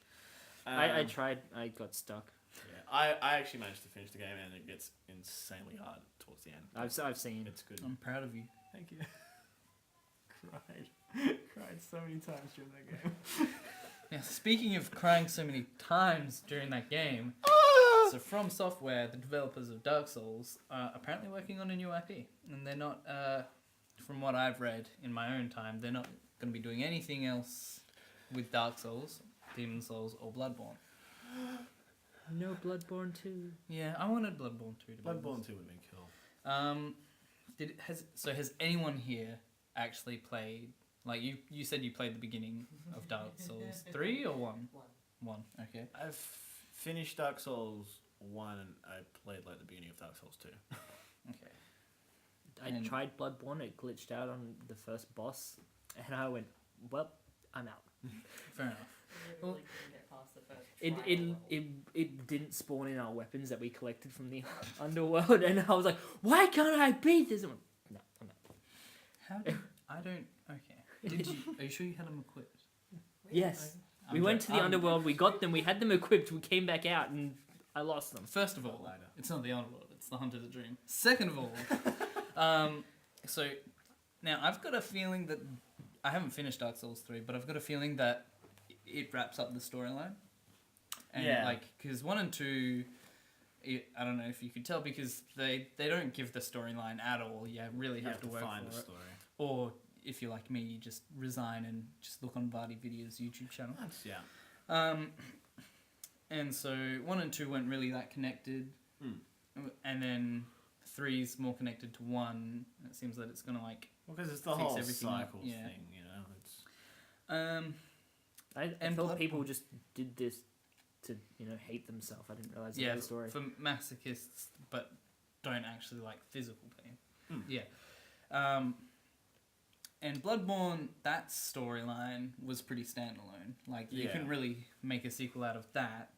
Um, I tried. I got stuck. Yeah, I actually managed to finish the game and it gets insanely hard towards the end. I've seen. It's good. I'm proud of you. Thank you. Cried so many times during that game. Yeah, speaking of crying so many times during that game, so From Software, the developers of Dark Souls, are apparently working on a new IP, and they're not, from what I've read in my own time, they're not going to be doing anything else with Dark Souls, Demon Souls, or Bloodborne. No Bloodborne 2. Yeah, I wanted Bloodborne 2 to be Bloodborne honest. 2 would have been cool. Has anyone here actually played? Like you said, you played the beginning of Dark Souls 3 or 1? 1. Okay. I've finished Dark Souls 1 and I played like the beginning of Dark Souls 2. Okay. I And- tried Bloodborne. It glitched out on the first boss, and I went, "Well, I'm out." Fair enough. You literally couldn't get past the first It trial it, level. it didn't spawn in our weapons that we collected from the underworld, and I was like, "Why can't I beat this?" I went, no, I'm out. How did I don't? Okay. Did you? Are you sure you had them equipped? Yes, we I'm went jo- to the I'm- underworld. We got them. We had them equipped. We came back out, and I lost them. First of all, Lighter. it's not the underworld. It's the Hunter's Dream. Second of all, so now I've got a feeling that I haven't finished Dark Souls 3, but I've got a feeling that it wraps up the storyline. And Yeah. like, because 1 and 2, I don't know if you could tell, because they don't give the storyline at all. You really You have to work find for the it. story. Or if you're like me, you just resign and just look on Vardy Video's YouTube channel. Yeah. And so 1 and 2 weren't really that connected, and then 3's more connected to 1. And it seems that it's gonna like Well, because it's the Fix whole everything up, cycle yeah. thing, you know. It's I And thought Bloodborne. people just did this to hate themselves. I didn't realize yeah the story. for masochists, but don't actually like physical pain. Mm. Yeah. And Bloodborne, that storyline was pretty standalone. Like, you Yeah. couldn't really make a sequel out of that.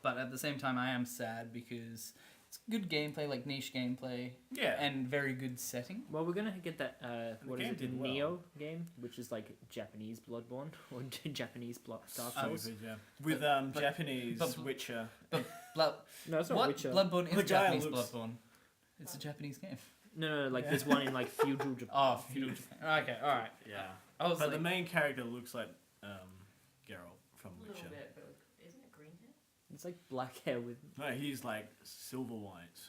But at the same time, I am sad because it's good gameplay, like niche gameplay, Yeah. and very good setting. Well, we're gonna get that. What is game it? The did well. Neo game, which is like Japanese Bloodborne or Japanese Dark Souls. Stupid, yeah. With Japanese but- Witcher. Blood, No, it's not what? Witcher. Bloodborne is The guy Japanese looks- Bloodborne. It's a Japanese game. No, like there's one in like feudal Japan. Oh, feudal Japan. Okay, alright. Yeah. I was But like, the main character looks like Geralt from A little Witcher. bit, but isn't it green hair? It's like black hair with. No, he's like silver white.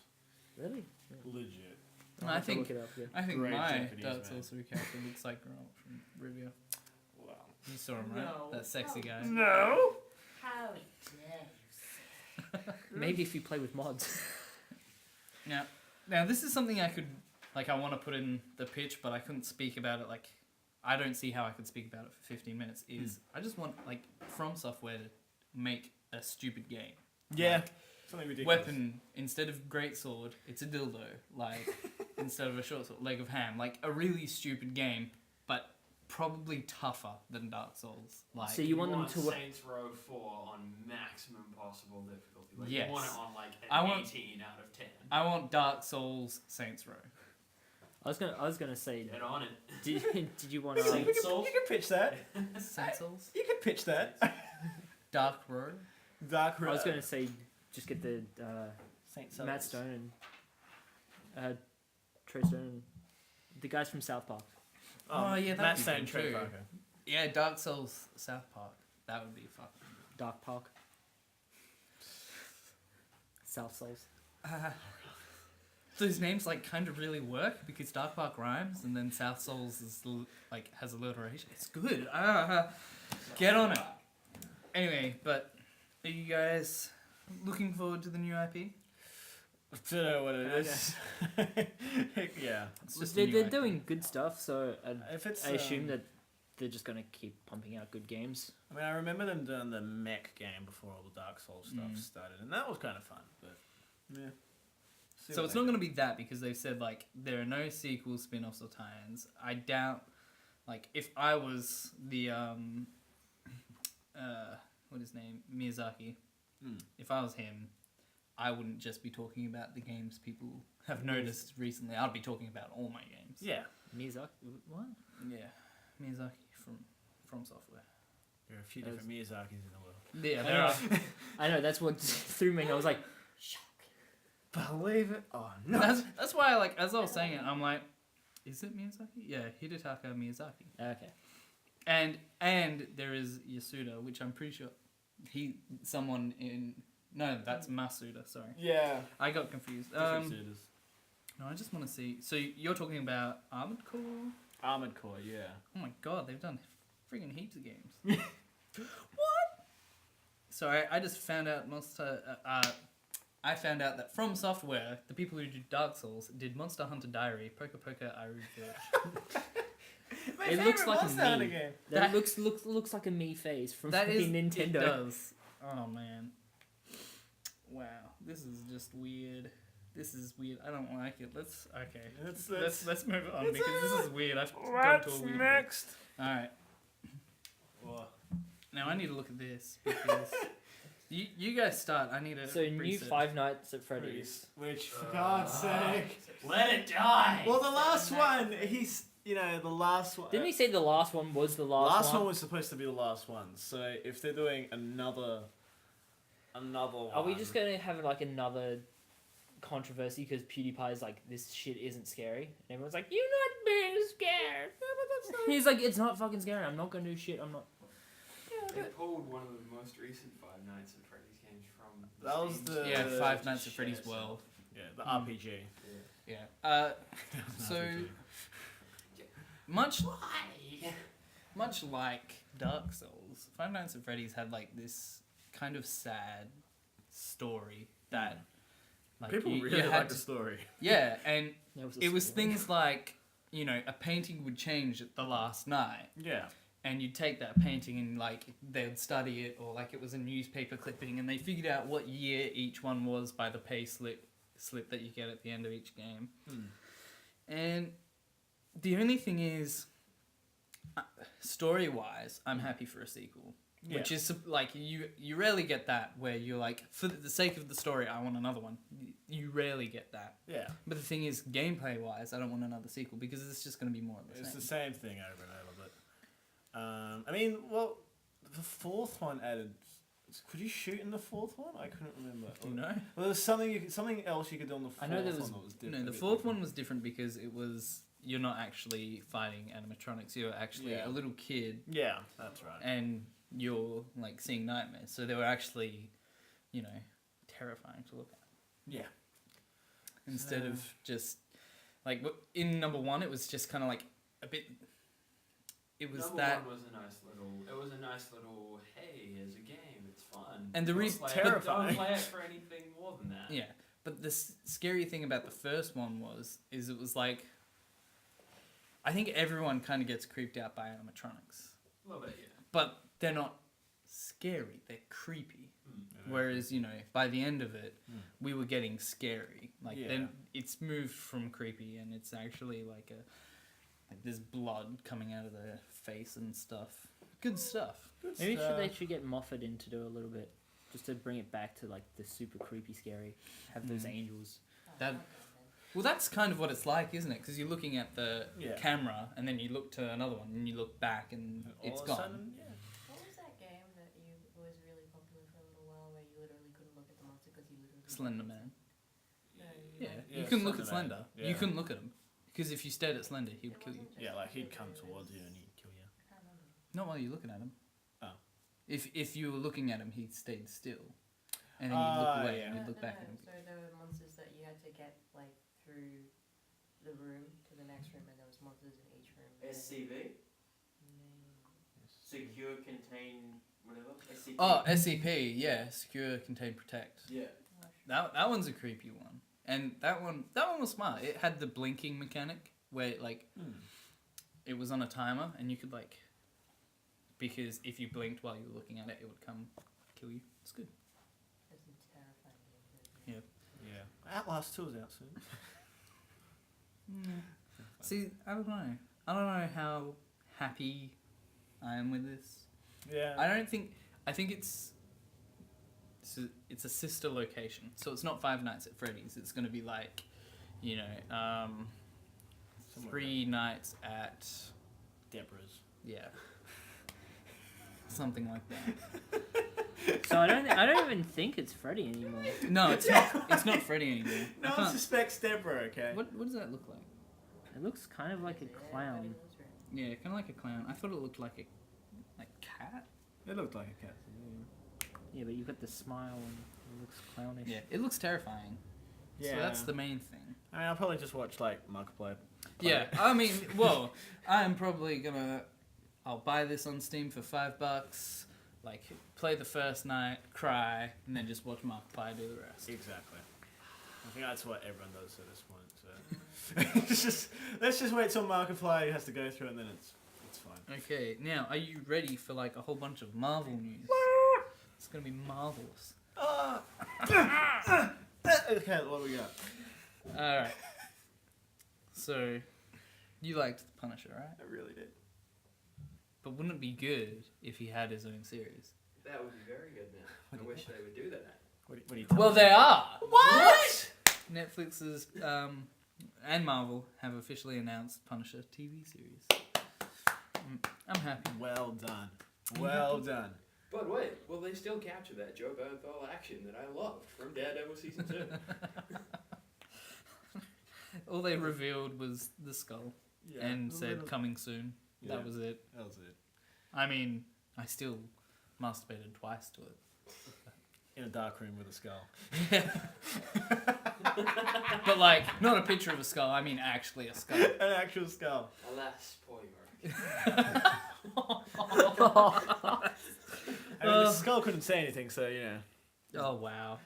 Really? Legit. I'll I have to think- look it up, yeah. I think Great my Japanese Dark man. Souls 3 character looks like Geralt from Rivia. Wow. You saw him, right? No. That sexy guy. No! How dare you say? Maybe if you play with mods. Yeah. Now, this is something I could, like, I want to put in the pitch, but I couldn't speak about it, like, I don't see how I could speak about it for 15 minutes, is I just want, like, From Software to make a stupid game. Yeah. Like, Something ridiculous. weapon, instead of great sword, it's a dildo. Like, instead of a short sword, leg of ham. Like, a really stupid game, but probably tougher than Dark Souls. Like, So you want them to. Saints Row 4 on maximum possible difficulty. Like, Yes. you want it on like an I want- 18 out of 10. I want Dark Souls Saints Row. I was gonna say. Get on it. Did you want You to? can, you can pitch that. Saints Souls? You can pitch that. Dark Row? Dark I was gonna say just get the Saint Matt Stone and Trey Stone and the guys from South Park. Oh, yeah, that'd Matt be Stone, good Trey too. Parker. Yeah, Dark Souls South Park. That would be fun. Dark Park. South Souls. Those names like kind of really work because Dark Park rhymes and then South Souls is like has alliteration. It's good. Get on it. Anyway, but are you guys looking forward to the new IP? Don't know what it is. Yeah. It's just a They're, new they're IP. doing good stuff, so If it's, I assume that they're just gonna keep pumping out good games. I mean, I remember them doing the mech game before all the Dark Souls stuff started, and that was kind of fun. But yeah. See So what it's they not do. going to be that because they've said like there are no sequels, spin-offs, or tie-ins. I doubt. Like if I was the what his name Miyazaki, if I was him, I wouldn't just be talking about the games people have noticed recently. I'd be talking about all my games. Yeah. Miyazaki, what? Yeah, Miyazaki from Software. There are a few different Miyazaki's in the world. Yeah, there are. I know that's what threw me. I was like, Believe it or not. That's why, like, as I was saying it, I'm like, is it Miyazaki? Yeah, Hidetaka Miyazaki. okay. And there is Yasuda, which I'm pretty sure that's Masuda. Sorry, Yeah. I got confused. Different suitors. No, I just want to see. So you're talking about Armored Core? Armored Core, yeah. Oh my god, they've done friggin' heaps of games. What? So I just found out I found out that From Software, the people who did Dark Souls, did Monster Hunter Diary, Poker Poker Iru Village. It looks like a Monster Hunter me. game. That looks like a me face from That is Nintendo. It does. Oh man. Wow, this is just weird. This is weird. I don't like it. Let's move on because this is weird. I've gone to a weird. next? All right. Now I need to look at this because you guys start. I need to. So new research. Five Nights at Freddy's. Which, for God's sake. Let it die! Well, the last one, the last one. Didn't he say the last one was the last one was supposed to be the last one. So if they're doing another one. Are we just gonna have like another controversy because PewDiePie's like this shit isn't scary and everyone's like you're not being scared. He's like it's not fucking scary. I'm not gonna do shit. I'm not. They pulled one of the most recent Five Nights at Freddy's games from the That was Steam the- store. Five Nights at Just Freddy's share World. Yeah, the RPG. Yeah. Yeah. So much like Dark Souls, Five Nights at Freddy's had like this kind of sad story that like People you really had like to- the story. Yeah, and That it was story. things like a painting would change at the last night. Yeah. And you'd take that painting and like they'd study it, or like it was a newspaper clipping, and they figured out what year each one was by the pay slip that you get at the end of each game. And the only thing is, story-wise, I'm happy for a sequel. Yeah. Which is like you rarely get that where you're like, for the sake of the story, I want another one. You rarely get that. Yeah. But the thing is, gameplay-wise, I don't want another sequel because it's just going to be more of the It's same. the same thing over and over, but I mean, well, the fourth one added. Could you shoot in the fourth one? I couldn't remember. You know? Well, there's something else you could do on the fourth I know there was- one that was different. No, the fourth one was different because it was you're not actually fighting animatronics. You're actually Yeah. a little kid, Yeah, that's right. and you're like seeing nightmares. So they were actually, terrifying to look at. Yeah. Instead of just like in number one, it was just kind of like a bit. It was Number that. one was a nice little. Hey, here's a game. It's fun. And the Don't play it- terrifying. Don't play it for anything more than that. Yeah, but the scary thing about the first one is it was like. I think everyone kind of gets creeped out by animatronics, A little bit, yeah. but they're not scary. They're creepy. Mm. Whereas by the end of it, Mm. we were getting scary. Like Yeah. then it's moved from creepy, and it's actually like there's blood coming out of their face and stuff. Good stuff. Good Maybe stuff. they should get Moffat in to do a little bit, just to bring it back to like the super creepy, scary. Have those Mm. angels. Oh, That- okay, Well, that's kind of what it's like, isn't it? Because you're looking at the Yeah. camera, and then you look to another one, and you look back, and All it's of a gone. sudden, yeah. then. What was that game that was really popular for a little while where you literally couldn't look at the monster because you literally... Slender Man. No, Yeah, Yeah, you couldn't look at Slender Man. Slender. You Yeah. couldn't look at him because if you stared at Slender, he would It kill you. wasn't just Yeah, like he'd Slender, come it towards was- you and he'd kill you. I can't remember. Not while you're looking at him. Oh. If you were looking at him, he stayed still, and then you look away yeah. and you look No, back no, at him. so there were monsters that you had to get like through the room to the next room, and there was monsters in each room. and then- SCV? No. Secure, contain, whatever? SCP? Oh, SCP, yeah, secure, contain, protect. Yeah. That one's a creepy one, and that one was smart. It had the blinking mechanic where like it was on a timer, and you could like because if you blinked while you were looking at it, it would come kill you. It's good. There's some terrifying games. Yeah. Outlast 2 is out soon. See, I don't know. I don't know how happy I am with this. Yeah. I think it's a sister location, so it's not Five Nights at Freddy's. It's going to be like, Somewhere 3 nights at Deborah's. yeah, something like that. So I don't even think it's Freddy anymore. No, it's not. It's not Freddy anymore. No I one can't- suspects Deborah, okay? what does that look like? It looks kind of like a Yeah, clown. everybody knows, right? Yeah, kind of like a clown. I thought it looked like a cat. It looked like a cat. Yeah, but you've got the smile and it looks clownish. Yeah, it looks terrifying. Yeah. So that's the main thing. I mean, I'll probably just watch like Markiplier. Yeah, I mean, well, I'm probably I'll buy this on Steam for $5, like, play the first night, cry, and then just watch Markiplier do the rest. Exactly. I think that's what everyone does at this point. So let's just wait till Markiplier has to go through, and then it's fine. Okay, now, are you ready for, like, a whole bunch of Marvel news? It's gonna be marvelous. Okay, what do we got? Alright. So, you liked The Punisher, right? I really did. But wouldn't it be good if he had his own series? That would be very good, man. I wish they would do that. What do you Well, they are! What? Netflix's and Marvel have officially announced Punisher TV series. I'm happy. Well done. Well done. But wait, will they still capture that Joe Bernthal action that I loved from Daredevil Season 2? All they revealed was the skull and said coming soon. Yeah. That was it. That was it. I mean, I still masturbated twice to it. In a dark room with a skull. But like, not a picture of a skull, I mean actually a skull. An actual skull. Alas, poor York. I mean, the skull couldn't say anything, so you know. Oh wow.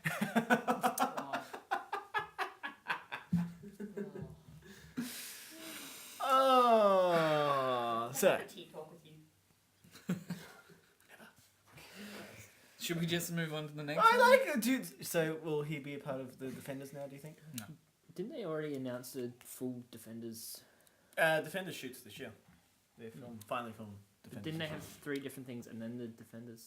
Oh, so Tea talk with you. Should we just move on to the next I one? like it, dude. So will he be a part of the Defenders now? Do you think? Didn't they already announce a full Defenders? Defenders shoots this year. They finally filmed But Defenders. didn't they as have 3 different things and then the Defenders?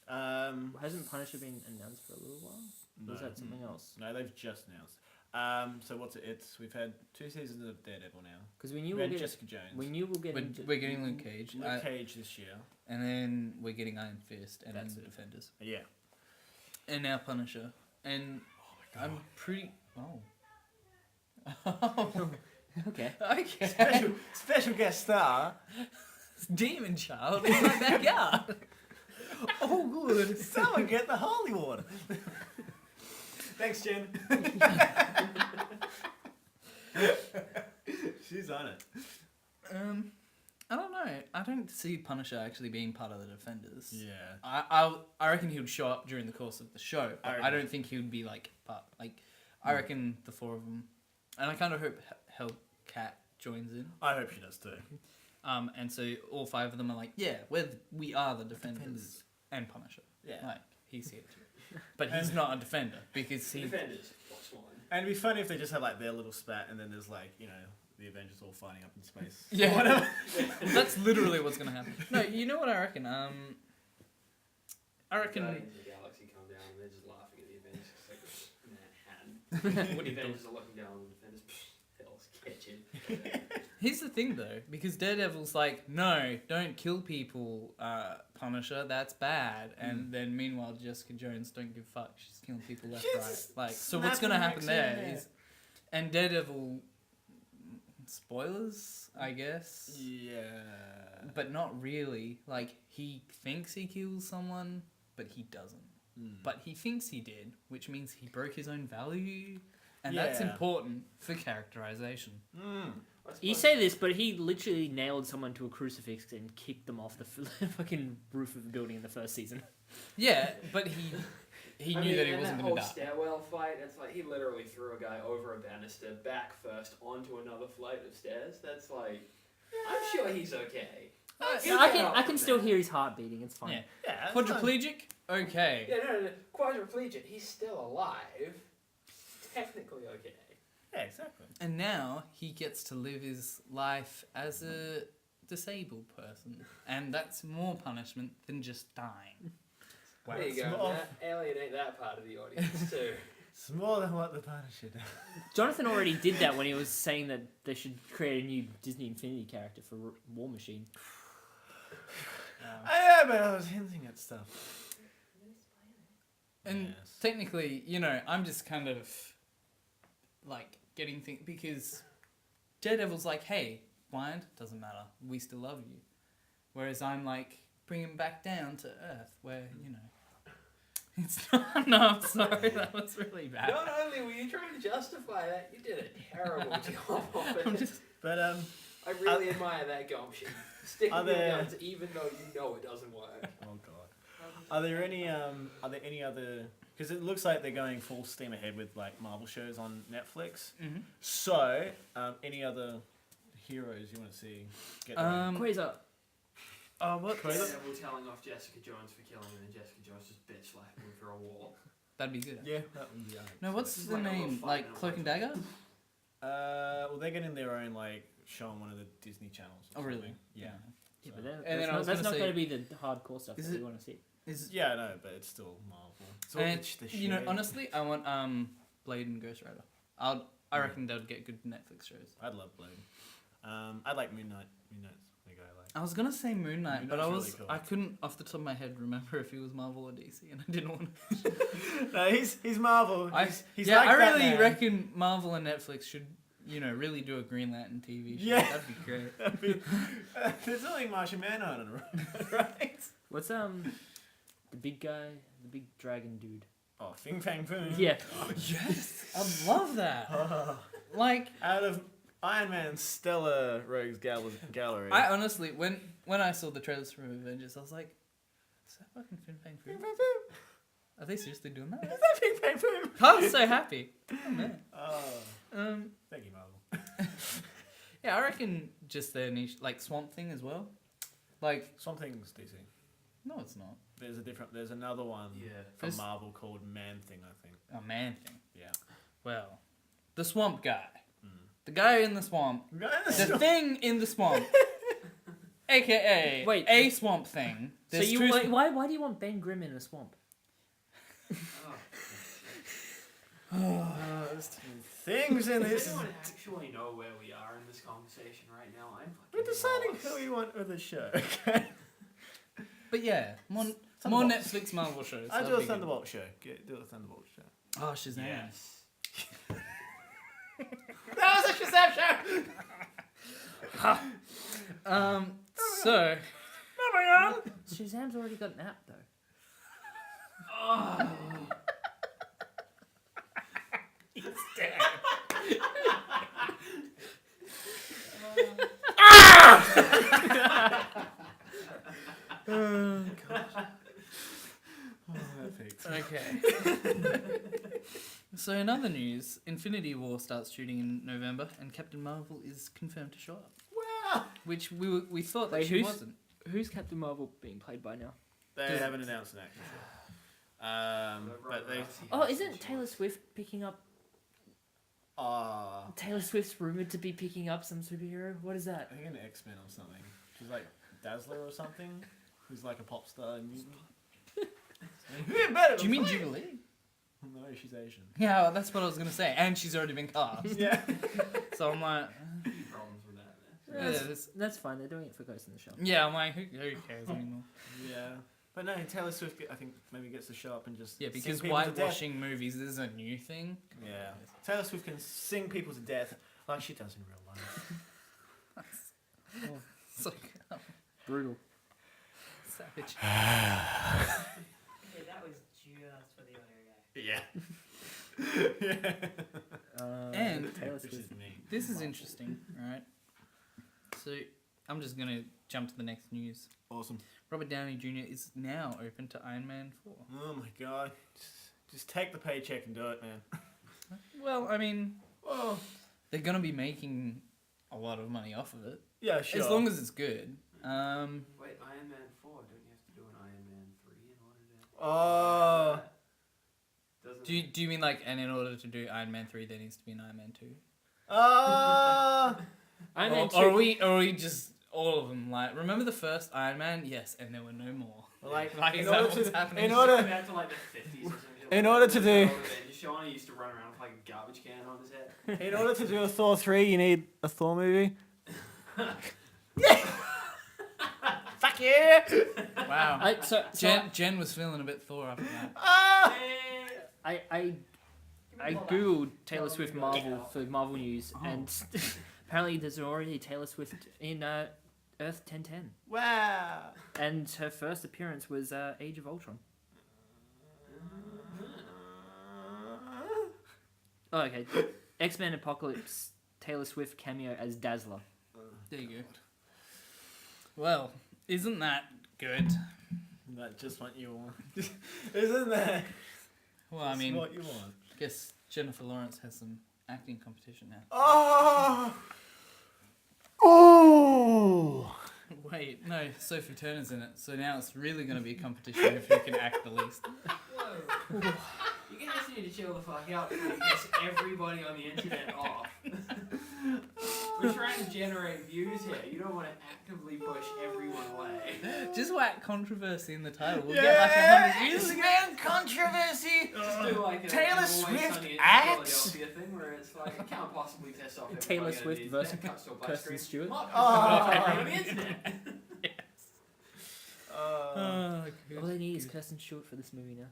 well. Hasn't Punisher been announced for a little while? No. Or is that something else? No, they've just announced. So what's it? We've had 2 seasons of Daredevil now. Because we We knew we'll had get Jessica Jones. we knew we'll get We're getting Luke Cage. Luke Cage this year. And then we're getting Iron Fist and That's then it. Defenders. Yeah. And now Punisher. And I'm pretty... Oh. okay. Okay. Special guest star. Demon Child in my backyard. Oh, good. Someone get the holy water. Thanks, Jen. She's on it. I don't know. I don't see Punisher actually being part of the Defenders. Yeah. I reckon he would show up during the course of the show. But I don't think he would be like part. Like, I reckon the 4 of them, and I kind of hope Hellcat joins in. I hope she does too. And so all 5 of them are like, yeah, we are the Defenders and Punisher. Yeah. Like, he's here too. But he's not a Defender because he. Defenders. Box 1. And it'd be funny if they just had like their little spat, and then there's like the Avengers all fighting up in space. Yeah. Whatever. That's literally what's gonna happen. No, you know what I reckon? I reckon. Guardians of the Galaxy come down and they're just laughing at the Avengers because like, Manhattan. What The do you Avengers are looking down on the Defenders. Hell's Kitchen. Here's the thing though, because Daredevil's like, no, don't kill people, Punisher, that's bad. And then meanwhile, Jessica Jones don't give a fuck. She's killing people left, She's right. Like, so what's snapping gonna happen necks there in there. is, and Daredevil, spoilers, I guess, Yeah. but not really. Like, he thinks he kills someone, but he doesn't. But he thinks he did, which means he broke his own value, and that's Yeah. important for characterization. You say this, but he literally nailed someone to a crucifix and kicked them off the fucking roof of the building in the first season. Yeah, but he knew that he wasn't going going to to die. stairwell fight, it's like he literally threw a guy over a banister, back first, onto another flight of stairs. That's like, I'm sure he's okay. I can still hear his heart beating. It's fine. Yeah. Yeah. Quadriplegic? Okay. Yeah, no. Quadriplegic, he's still alive. Technically okay. Yeah, exactly. And now he gets to live his life as a disabled person. And that's more punishment than just dying. Wow. There you go, Small. Matt. Alienate that part of the audience too. It's more than what the Punisher does. Jonathan already did that when he was saying that they should create a new Disney Infinity character for War Machine. Yeah, but I was hinting at stuff. And Yes. technically, I'm just kind of like getting things because Daredevil's like, hey, blind, doesn't matter. We still love you. Whereas I'm like, bring him back down to Earth where, it's not. No, I'm sorry. That was really bad. Not only were you trying to justify that, you did a terrible job of it. I'm just. But I really admire that gumption. Sticking Are to your there- guns even though you know it doesn't work. oh god. Are there any other? Because it looks like they're going full steam ahead with like Marvel shows on Netflix. Mm-hmm. So, any other heroes you want to see get Quasar. What? Daredevil telling off Jessica Jones for killing him and Jessica Jones just bitch slapping him for a wall. That'd be good. Yeah, that would be No, what's This is the like a name? little Like fight Cloak and in a Dagger? well, they're getting their own like show on one of the Disney channels. or Oh, really? something. Yeah. Yeah, So- but And then I was that's gonna not say- going to be the hardcore stuff Is that it- we want to see. Is Yeah, I know, but it's still Marvel. It's all and the you honestly, I want Blade and Ghost Rider. I reckon they'll get good Netflix shows. I'd love Blade. I'd like Moon Knight. Moon Knight's the guy I like. I was gonna say Moon Knight, Moon but Knight's really cool. I couldn't off the top of my head remember if he was Marvel or DC, and I didn't want to. No, he's Marvel. I He's yeah, like I really Batman. reckon Marvel and Netflix should, really do a Green Lantern TV show. Yeah. That'd be great. There's only Martian Manhunter on it, right? What's the big guy, the big dragon dude? Oh, Fing Fang Foom. Yeah. Yes, I love that. Like, Out of Iron Man's stellar rogues gallery. I honestly, when I saw the trailers from Avengers, I was like, is that fucking Fin Fang Fing Foom? Fang Foom. Are they seriously doing that? Is that Fing Fang Foom? I was so happy. Oh man. Oh, thank you, Marvel. Yeah, I reckon just their niche, like Swamp Thing as well. Like, Swamp Thing's DC. no, it's not. There's another one Yeah. from There's- Marvel called Man Thing, I think. A man thing. Yeah. Well, the swamp guy. Mm. The guy in the swamp. The thing in the swamp. AKA Wait. a Swamp Thing. So There's you two why do you want Ben Grimm in a swamp? There's too many things in Does this. anyone actually know where we are in this conversation right now? I'm fucking We're deciding lost. who we want with the show. Okay. But yeah, more Thunderbolts. Netflix Marvel shows. I do That'd a be good. Thunderbolt show. Do a Thunderbolt show. Oh, Shazam. Yes. That was a Shazam show. So Moving on. Shazam's already got an app though. Oh. Oh god. Oh, that peaked. okay. So in other news, Infinity War starts shooting in November, and Captain Marvel is confirmed to show up. Wow. Which we thought that Wait, she who's- wasn't. Who's Captain Marvel being played by now? They haven't announced an actor yet. But they. Oh, isn't Taylor Swift picking up? Ah. Taylor Swift's rumored to be picking up some superhero. What is that? I think an X-Men or something. She's like Dazzler or something. Who's like a pop star and mutant. Who better? Do you mean Jubilee? No, she's Asian. Yeah, well, that's what I was gonna say. And she's already been cast. Yeah. So I'm like, Problems with that. yeah, That's fine. They're doing it for Ghost in the Shell. yeah. I'm like, who cares anymore? Yeah. But no, Taylor Swift, I think maybe gets to show up and just Yeah, sing because people to death. whitewashing movies is a new thing. Yeah. Taylor Swift can sing people to death like she does in real life. It's like, Brutal. savage. Okay, that was just for the audio guy. Yeah. And Taylor Which Swift. is me. This is interesting, right? So I'm just gonna jump to the next news. Awesome. Robert Downey Jr. is now open to Iron Man 4. Oh my god. Just take the paycheck and do it, man. Well, I mean, Oh. they're gonna be making a lot of money off of it, Yeah, sure. as long as it's good. Wait, Iron Man 4, don't you have to do an Iron Man 3 in order to... Oh. Doesn't Do you mean like, and in order to do Iron Man 3, there needs to be an Iron Man 2? Iron Man Or 2. are we just all of them like? Remember the first Iron Man? Yes, and there were no more. Like, Like, in is that order what's to, happening? in Go order, back to like the 50s or something. In order to do- Shawnee used to run around with like a garbage can on his head. in order to do a Thor 3, you need a Thor movie. Fuck yeah! Wow. So Jen was feeling a bit Thor after that. Ah! I googled Taylor Swift Marvel for Marvel News, and apparently there's already Taylor Swift in Earth 1010, Wow. and her first appearance was Age of Ultron. Oh, okay. X-Men Apocalypse, Taylor Swift cameo as Dazzler. There you go. Well, isn't that good? That's just what you want. Isn't that Well, I just mean, what you want? I guess Jennifer Lawrence has some acting competition now. Oh! Oh! Wait, no, Sophie Turner's in it, so now it's really going to be a competition if who can act the least. Whoa. You guys need to chill the fuck out before you piss everybody on the internet off. We're trying to generate views here. You don't want to actively push everyone away. Just whack controversy in the title. We'll Yeah, get like 100 views. Instagram controversy. Just do like a Taylor Always Swift Sunny in acts. Philadelphia thing where it's like it can't possibly piss off everybody. Taylor on Swift the versus internet. Cuts to a black Kirsten screen. Stewart. Not Oh. everybody on the internet. Oh, good. All they need is Kirsten Stewart for this movie now.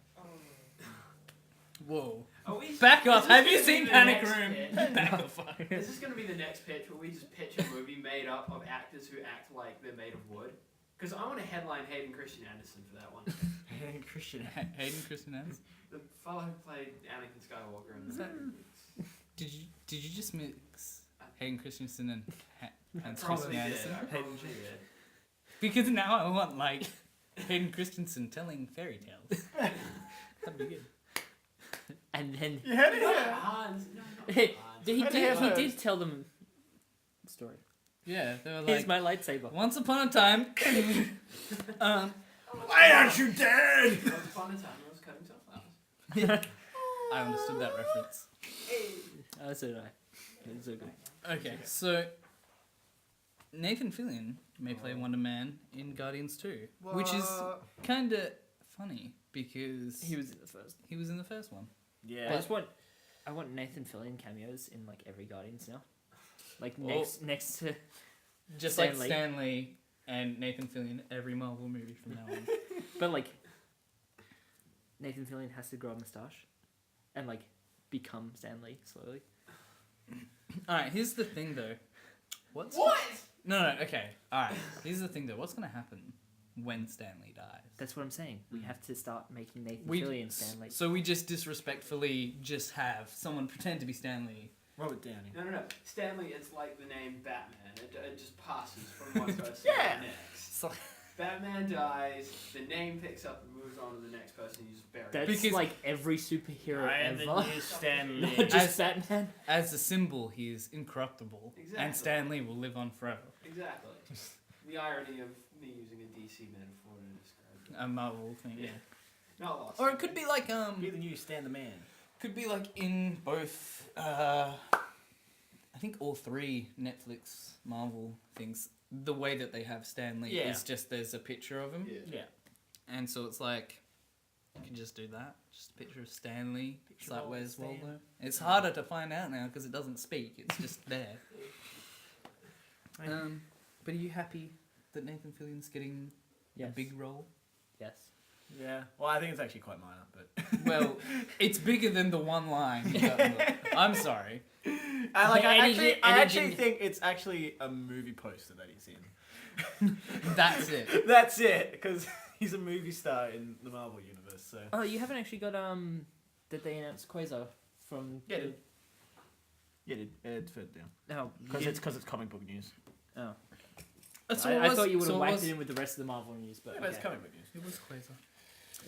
Whoa. Are we- Back off. is this Have you gonna be seen the Panic next Room? pitch? Back the fuck. Is this going to be the next pitch where we just pitch a movie made up of actors who act like they're made of wood? Because I want to headline Hayden Christian Anderson for that one. Hey, Christian. Hayden Christian Anderson. The fellow who played Anakin Skywalker in Is the that- Did you just mix Hayden Christensen and Hans Probably Christian did. Anderson? I probably did. Because now I want like Hayden Christensen telling fairy tales. That'd be good. And then You heard it Not here. Hans. No, not he Hans. did tell them the story. Yeah, they were Here's like, my lightsaber. once upon a time. Why aren't you dead? There was upon a time I was cutting sunflowers. I understood that reference. So did I. It's so good. Okay, so Nathan Fillion may play Wonder Man in Guardians 2, which is kind of funny because He was in the first. he was in the first one. Yeah. I want Nathan Fillion cameos in like every Guardians now. Like Well- next to Just Stan like Lee. Stan Lee and Nathan Fillion, every Marvel movie from now on. but like Nathan Fillion has to grow a moustache and like become Stan Lee slowly. Alright, here's the thing though. What? No, okay. Alright, here's the thing though. What's gonna happen when Stan Lee dies? That's what I'm saying. We have to start making Nathan We- Fillion Stan Lee. So we just disrespectfully just have someone pretend to be Stan Lee. Robert Downey. No. Stanley, it's like the name Batman. It just passes from one person to Yeah. the next. So, Batman dies, the name picks up and moves on to the next person who's buried. That's because- like every superhero I am ever. the new Stan Not Lee. just Batman. as a symbol, he is incorruptible, Exactly. and Stan Lee will live on forever. Exactly. The irony of me using a DC metaphor to describe it. A Marvel thing, yeah. Not lost. Or it could be like Be the new Stan the Man. could be like in both. I think all three Netflix Marvel things. The way that they have Stan Lee Yeah. is just there's a picture of him, Yeah. Yeah. and so it's like you can just do that. Just a picture of Stan Lee. It's Picture like of where's Stan. Waldo? It's harder to find out now because it doesn't speak. It's just there. But are you happy that Nathan Fillion's getting Yes. a big role? Yes. Yeah. Well, I think it's actually quite minor, but Well, it's bigger than the one line. He got in the- I'm sorry. Anything- I actually anything- think it's actually a movie poster that he's in. That's it. That's it, because he's a movie star in the Marvel universe. So Oh, you haven't actually got Did they announce Quasar from? Yeah, dude. Yeah, it's further down. No. Because it's comic book news. Oh. So I it was- thought you would have so it whacked was- it in with the rest of the Marvel news, but, Yeah, but it's okay. comic book news. It was Quasar.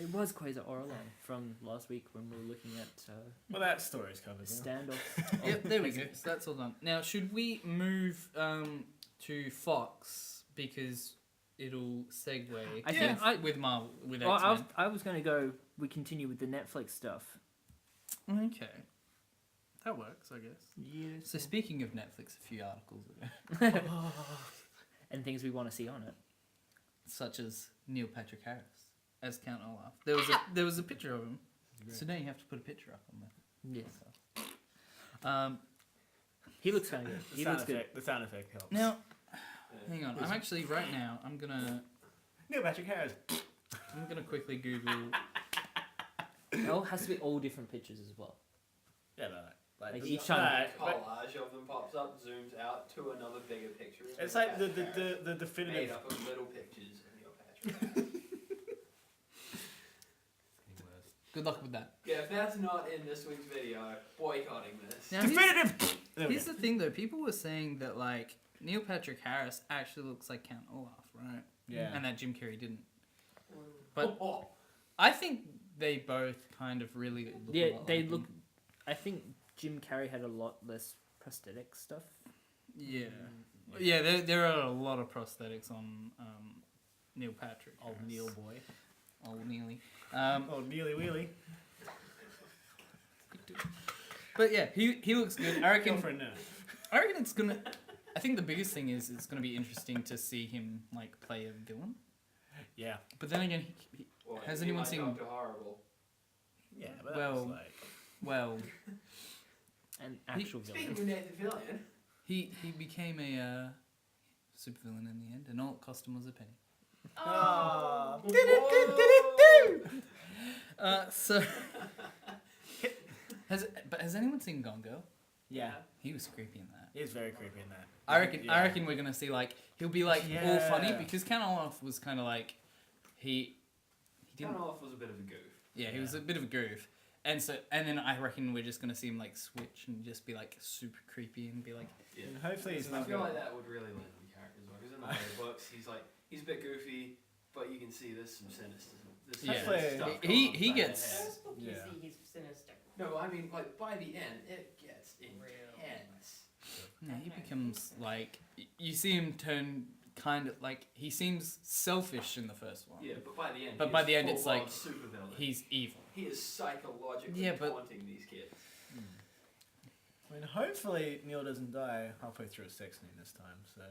It was Quasar Orlan from last week when we were looking at Well, that story's covered. the Yeah. standoff. Yep, there we go. So that's all done. Now, should we move to Fox because it'll segue I with, think with Marvel with Well, X-Men? I was going to go. We continue with the Netflix stuff. Okay, that works, I guess. Yes. So speaking of Netflix, a few articles ago, And things we want to see on it. such as Neil Patrick Harris as Count Olaf. There was a picture of him, so now you have to put a picture up on there. Yes. He looks kind of good. The He sound looks good. effect. The sound effect helps. Now, hang on. I'm actually right now. I'm gonna Neil Patrick Harris. quickly Google. It all has to be all different pictures as well. Yeah, no. Like the- each time- no, but Collage of them pops up, zooms out to another bigger picture. of it's Neil like the Patrick Harris, made definitive. up of little pictures of Neil Patrick. Good luck with that. Yeah, if that's not in this week's video, boycotting this. Now, Definitive. There we here's go. the thing, though. People were saying that like Neil Patrick Harris actually looks like Count Olaf, right? Yeah. And that Jim Carrey didn't. Mm. But I think they both kind of really look a Yeah, lot they like look. him. I think Jim Carrey had a lot less prosthetic stuff. Yeah. Yeah, there are a lot of prosthetics on Neil Patrick. Old Harris. Neil boy. Old Neely. Old Neely Wheelie. But yeah, he looks good. I reckon it's gonna. I think the biggest thing is it's gonna be interesting to see him like play a villain. Yeah. But then again, Well, Has he anyone might seen- Dr. Horrible? Yeah, but Well- that was like. well, An actual Speaking villain. of Nathan Fillion, he became a supervillain in the end, and all it cost him was a penny. Oh. So has anyone seen Gone Girl? Yeah. He was creepy in that. He is very creepy in that. I reckon Yeah. I reckon we're gonna see like he'll be like all funny Yeah. because Count Olaf was kind of like he didn't. Count Olaf was a bit of a goof. Yeah, he was a bit of a goof. And then I reckon we're just gonna see him like switch and just be like super creepy and be like, Yeah. And hopefully he's I not feel gonna- like that would really land the character as well. Because in the later books, he's a bit goofy, but you can see there's some sinister. There's some Yeah. sinister stuff He going on he behind gets- his head. First book, you Yeah. see he's sinister. No, I mean like by the end, it gets Real. intense. yeah, he becomes like you see him turn kind of like he seems selfish in the first one. Yeah, but by the end, But he by is the end, it's full-on like supervillain. he's evil. He is psychologically Yeah, but- taunting these kids. I mean, hopefully Neil doesn't die halfway through a sex scene this time. So.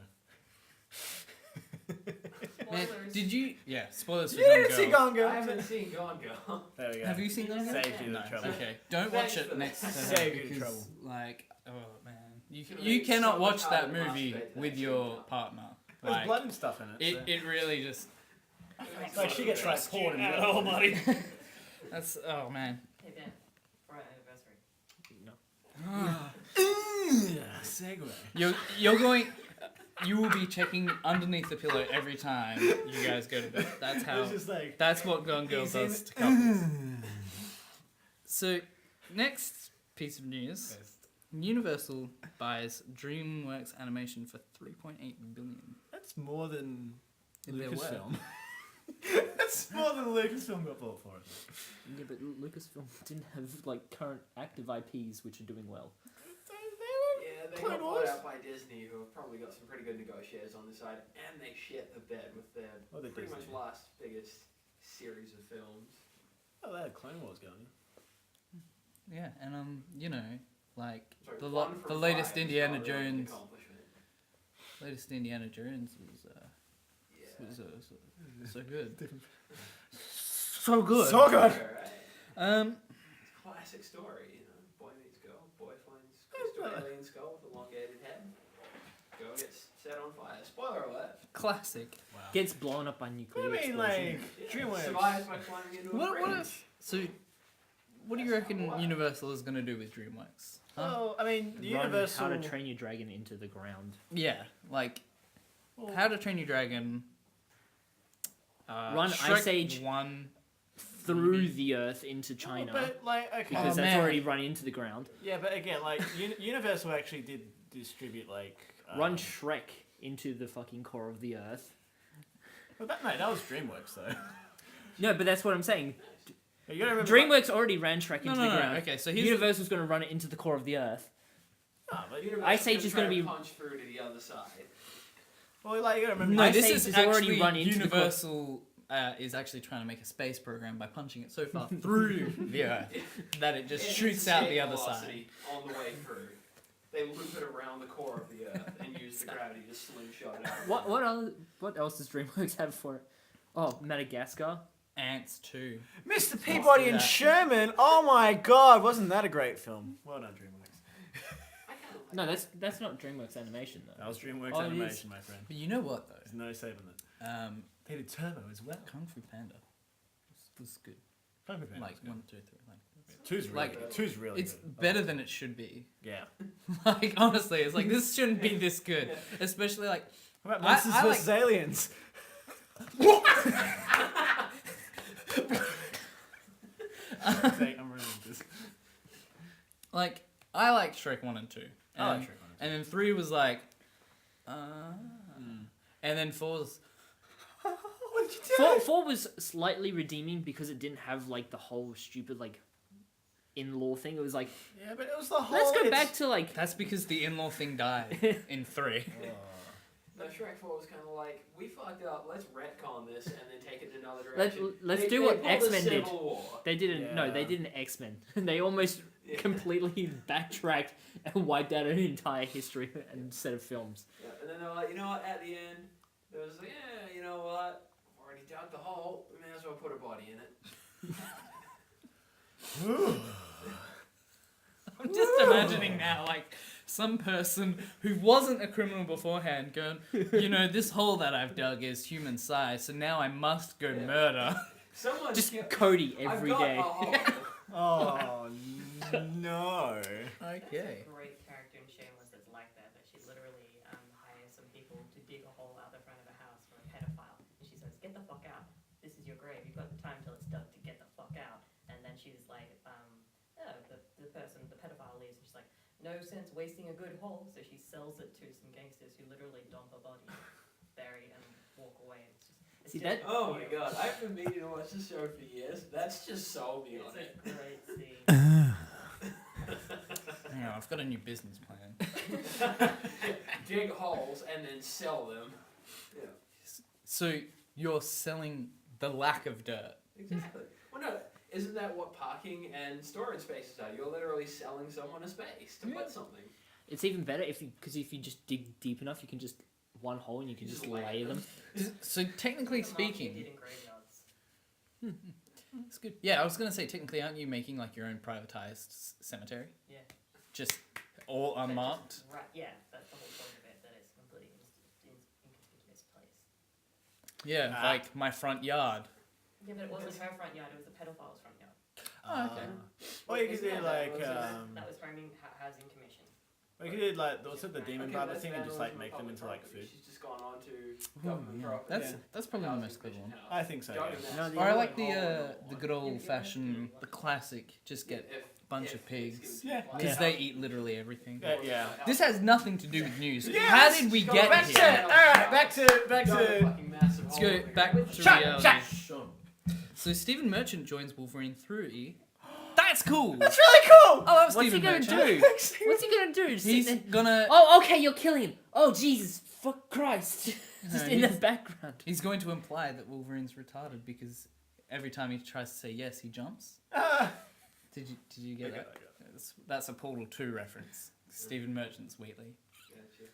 Man, Spoilers. did you? Yeah, spoilers for You didn't Gone see Girl. Gone Girl. I haven't seen Gone Girl. There we go. Have you seen Gone Girl? Saved you the No. trouble. Okay, don't Thanks watch for it that. next to her Save you the because, trouble. like, oh man, Should've you made cannot so watch much that harder to movie masturbate to that with scene your now. partner. There's Like, blood and stuff in it. it really just. Like she gets like poured in the Oh, buddy. That's oh man. Hey Ben, for our anniversary. Segue. You're going. You will be checking underneath the pillow every time you guys go to bed. That's how. It's just like. That's what Gone Girl He's in- does to couples. So, next piece of news: Universal buys DreamWorks Animation for $3.8 billion. That's more than They're worth. Lucasfilm. That's more than Lucasfilm got bought for it. Yeah, but Lucasfilm didn't have like current active IPs which are doing well. Yeah, they Clone got bought Wars. out by Disney, who have probably got some pretty good negotiators on the side, and they shit the bed with their Oh, they pretty much Disney. last biggest series of films. Oh, they had Clone Wars going. Yeah, and you know, like Sorry, the one from the latest five is Indiana not really an Jones, accomplishment. latest Indiana Jones was Yeah. so good. So good. So good. Right. Um, It's a classic story, you know. Boy meets girl, boy finds crystal alien skull with elongated head. Girl gets set on fire. Spoiler alert. classic. Wow. Gets blown up by nuclear What do you mean, explosion. like Dreamworks? Survives by climbing into a What fridge. if so? What do you reckon Universal is gonna do with DreamWorks? Huh? Well, I mean, Run Universal. How to Train Your Dragon into the ground. Yeah, like Well, How to Train Your Dragon. Run Shrek Ice Age 1. through the earth into China. But like, okay. Because Oh, that's man. already run into the ground. Yeah, but again, like Universal actually did distribute like. Run Shrek into the fucking core of the earth. Well, that was DreamWorks though. No, but that's what I'm saying. You gotta remember. DreamWorks already ran Shrek No, into no, the no. ground. Okay, so here's Universal's going to run it into the core of the earth. Ah, but Universal Ice Age is try gonna to be- punch through to the other side. well, like you gotta remember. No, Ice this Age is has already actually run into the Universal is actually trying to make a space program by punching it so far through the Earth that it just It shoots hits out escape the other side. velocity on the way through. They loop it around the core of the Earth and use the gravity to slingshot it out. What else does DreamWorks have for it? Oh, Madagascar. Ants 2. Mr. Peabody and that. Sherman. Oh my God, wasn't that a great film? Well done, DreamWorks. I kinda like No, that. that's not DreamWorks animation though. That was DreamWorks Oh, it animation, my friend. But you know what though? There's no saving that. They did Turbo as well. Kung Fu Panda was good. Like Like 1, 2, 3. Like two's really like, good. Two's really it's good. better than it should be. Yeah. Like honestly, it's like this shouldn't be this good. Especially like What about I- Monsters I vs. Aliens? I'm running this. like I like Shrek 1 and 2. I like And- Shrek 1 And then 3 was like, and then 4 was, What did you do? Four was slightly redeeming because it didn't have like the whole stupid like in-law thing. It was like Yeah, but it was the whole. let's go it's- back to like that's because the in-law thing died in 3. No, Shrek 4 was kind of like, we fucked up, let's retcon this and then take it in another Let's- direction. let's They- do they what pulled the X-Men did. Civil War. they didn't no they Yeah. didn't X-Men. They almost Yeah. completely backtracked and wiped out an entire history and set of films. Yeah, and then they were like, you know what, at the end, they was like, yeah, you know what, I've already dug the hole, we may as well put a body in it. I'm just imagining now, like, some person who wasn't a criminal beforehand going, you know, this hole that I've dug is human size, so now I must go Yeah. murder. Someone Just skipped- Cody I've every got day. a hole. Oh no. Okay. There's a great character in Shameless that's like that she literally hires some people to dig a hole out the front of a house for a pedophile. And she says, get the fuck out. This is your grave. You've got the time till it's dug to get the fuck out. And then she's like, the person, the pedophile leaves, and she's like, no sense wasting a good hole. So she sells it to some gangsters who literally dump a body, bury, and walk away. It's See, just that- Oh my god, I've been meaning to watch this show for years. That's just sold me It's on it. a great scene. Hang on, I've got a new business plan. Dig holes and then sell them. Yeah, So, you're selling the lack of dirt. exactly. Well, no, isn't that what parking and storage spaces are? You're literally selling someone a space to put something. It's even better if you just dig deep enough, you can just one hole and you can Just just lay lay them. So technically The market speaking, did in graveyards. it's good. Yeah, I was gonna say technically, aren't you making like your own privatized cemetery? Yeah. Just all But unmarked. just right, yeah, that's the whole point of it, that it's a completely inconspicuous place. Yeah, Ah. like my front yard. Yeah, but it wasn't her front yard, it was the pedophile's front yard. Oh, okay. Or you could Isn't do that- like that was housing commission. or you could do like what's it, the demon Okay, barber that's thing and just like vandalism make of them public into like property. food. She's just gone on to Ooh, government yeah. property. That's Yeah. that's probably the Housing most clever one. commission house. I think so. Don't Yeah. do that. No, the Or I other like Whole the one. good old fashioned, the classic. Just get If- bunch if of pigs. it's Yeah. gonna be because like- they eat literally everything. Yeah. This has nothing to do with news. Yes! How did we Go get back here? to- Alright, back to Got a fucking massive Let's hole go over back here. to Shut- reality. shut- Shut. So Stephen Merchant joins Wolverine 3. That's cool. That's really cool. I love What's he Stephen gonna Merchant. do? What's he gonna do? Just He's sit there? gonna. Oh, okay, you're killing him. Oh, Jesus, fuck Christ! Just No, in the he's- background. He's going to imply that Wolverine's retarded because every time he tries to say yes, he jumps. Did you get that? That's a Portal 2 reference. Stephen Merchant's Wheatley. Gotcha.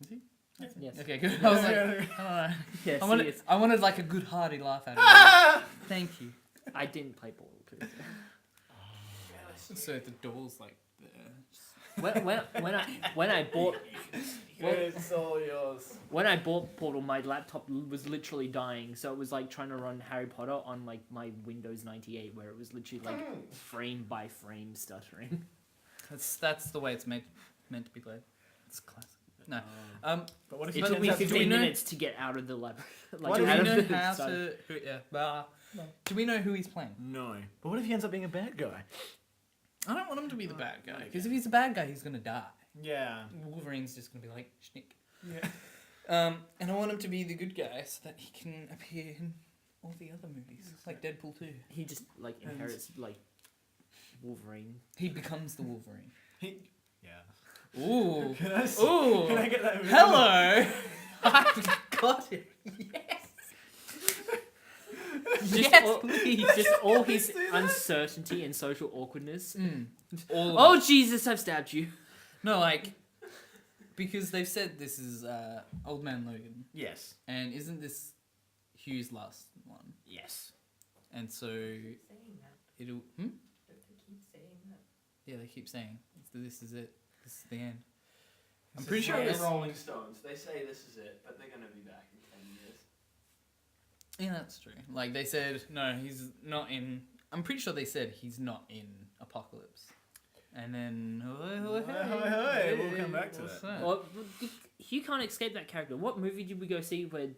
Is he? Yes. Okay, good. I was like, I don't know. Yes, I he wanted, is. I wanted like a good hearty laugh out of it. Thank you. I didn't play Portal 2. So the door's like there. When I bought It's all yours. when I bought Portal, my laptop was literally dying. So it was like trying to run Harry Potter on like my Windows 98, where it was literally like frame by frame stuttering. That's the way it's meant to be played. It's classic. No. But what if It he took turns me out to 15 be minutes to get out of the lab. Like Do we out of know the how site. to? Who, yeah. Bah. Do we know who he's playing? No. But what if he ends up being a bad guy? I don't want him to be the bad guy because if he's a bad guy, he's gonna die. Yeah. Wolverine's just gonna be like schnick. Yeah. And I want him to be the good guy so that he can appear in all the other movies, like Deadpool 2. He just like inherits like Wolverine. He becomes the Wolverine. Yeah. Ooh. Can I, Ooh. can I get that? Hello. I've got it. Just Yes, all, please. just all his see that? uncertainty and social awkwardness. All of Oh it. Jesus! I've stabbed you. No, like because they've said this is Old Man Logan, Yes. and isn't this Hugh's last one? Yes. And so Saying that. it'll. They keep saying that. Yeah, they keep saying this is it. This is the end. I'm It's pretty sure like it's. the Rolling Stones. They say this is it, but they're gonna be back in 10 years. Yeah, that's true. Like they said, no, he's not in. I'm pretty sure they said he's not in Apocalypse. And then, We'll come back to what's that. Well, you can't escape that character. What movie did we go see where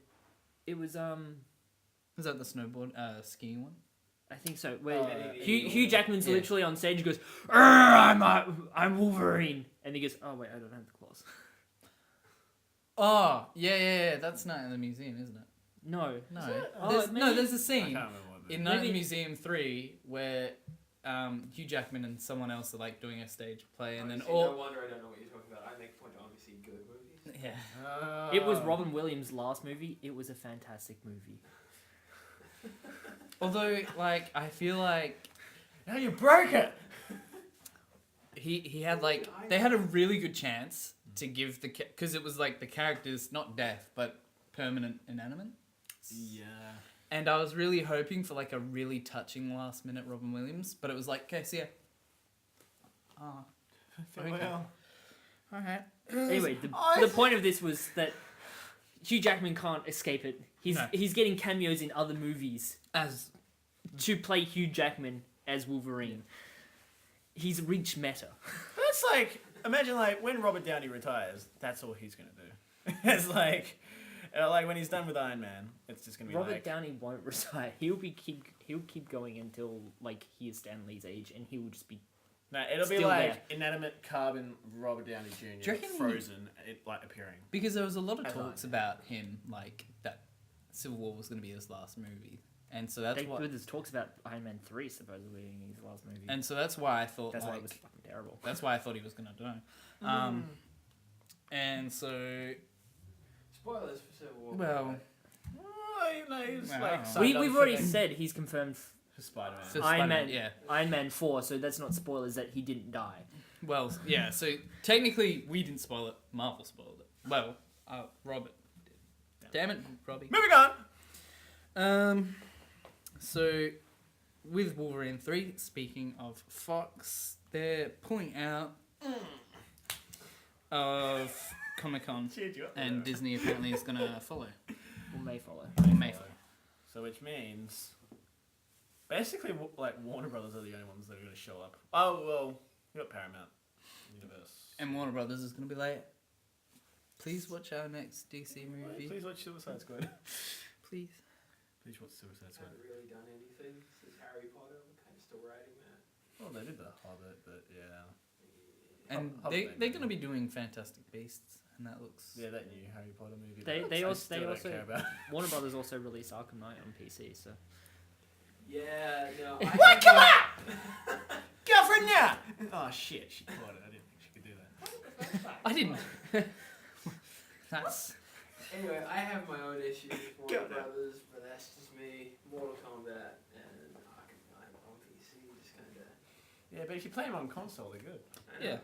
it was Was that the snowboard skiing one? I think so. Where Hugh Hugh Jackman's Yeah. literally on stage and goes, I'm Wolverine, and he goes, oh wait, I don't have the claws. Oh, yeah. That's Night in the Museum, isn't it? No. No. Oh, There's, maybe- no, there's a I scene can't remember what movie. in Night in the Maybe- Museum 3 where Hugh Jackman and someone else are like doing a stage play, and then Honestly, all. no wonder I don't know what you're talking about. I make a point to only see good movies. Yeah. It was Robin Williams' last movie. It was a fantastic movie. Although, like, I feel like Now you broke it. he had like they had a really good chance to give the because it was like the characters not deaf but permanent inanimate. Yeah. And I was really hoping for like a really touching last minute Robin Williams, but it was like, okay, see ya. Oh, Farewell. alright. Anyway, the point of this was that Hugh Jackman can't escape it. He's getting cameos in other movies As to play Hugh Jackman as Wolverine. He's reached meta. That's like, imagine like when Robert Downey retires, that's all he's gonna do. It's like when he's done with Iron Man, it's just gonna be Robert like. Downey won't retire. He'll keep going until like he is Stan Lee's age, and he will just be. No, it'll be Still like inanimate carbon Robert Downey Do you Jr. reckon he- frozen, like appearing. because there was a lot of As talks Iron Man. about him, like that Civil War was going to be his last movie, and so that's what. There's talks about Iron Man 3 supposedly being his last movie. And so that's why I thought that's why like it was fucking terrible. that's why I thought he was going to die. And so Spoilers for Civil War. well, Oh, you know, he's Wow. like. signed up We've for already next- said he's confirmed for Spider-Man. for Iron Spider-Man, Man. yeah. Iron Man 4, so that's not spoilers that he didn't die. Well, yeah. So technically, we didn't spoil it. Marvel spoiled it. Well, Robert. Damn it, Robbie. Moving on. So with Wolverine 3, speaking of Fox, they're pulling out of Comic-Con, Cheered you up and there. Disney apparently is going to follow. Or may follow. May follow. So which means, basically, like Warner Brothers are the only ones that are going to show up. Oh well, you got Paramount Universe. And Warner Brothers is going to be like, please watch our next DC movie. Please watch Suicide Squad. Please. Please watch Suicide Squad. Haven't really done anything since Harry Potter. I'm kind of still writing that. Well, they did the Hobbit, but yeah. And they're going to be doing Fantastic Beasts, and that looks... Yeah, that new Harry Potter movie. They that I also still don't care about. Warner Brothers also released Arkham Knight on PC, so Yeah, no. What? Come on! Girlfriend now! Oh shit, she caught it. I didn't think she could do that. I didn't. That's... Anyway, I have my own issues with Go Warner now. Brothers, but that's just me. Mortal Kombat and Arkham Knight on PC just kind of. Yeah, but if you play them on console, they're good. Yeah.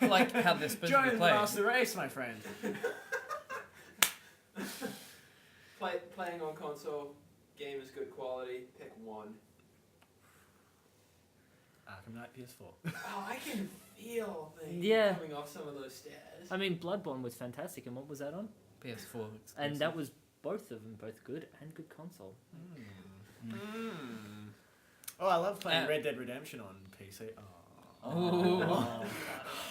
Like how they're supposed to Join be the played. master race, my friend. Playing on console, game is good quality. Pick one. Arkham Knight PS4. Oh, I can feel things Yeah. coming off some of those stairs. I mean Bloodborne was fantastic, and what was that on? PS4 exclusive. And that was both of them, both good and good console. Oh, I love playing Uh, Red Dead Redemption on PC. Oh. Oh.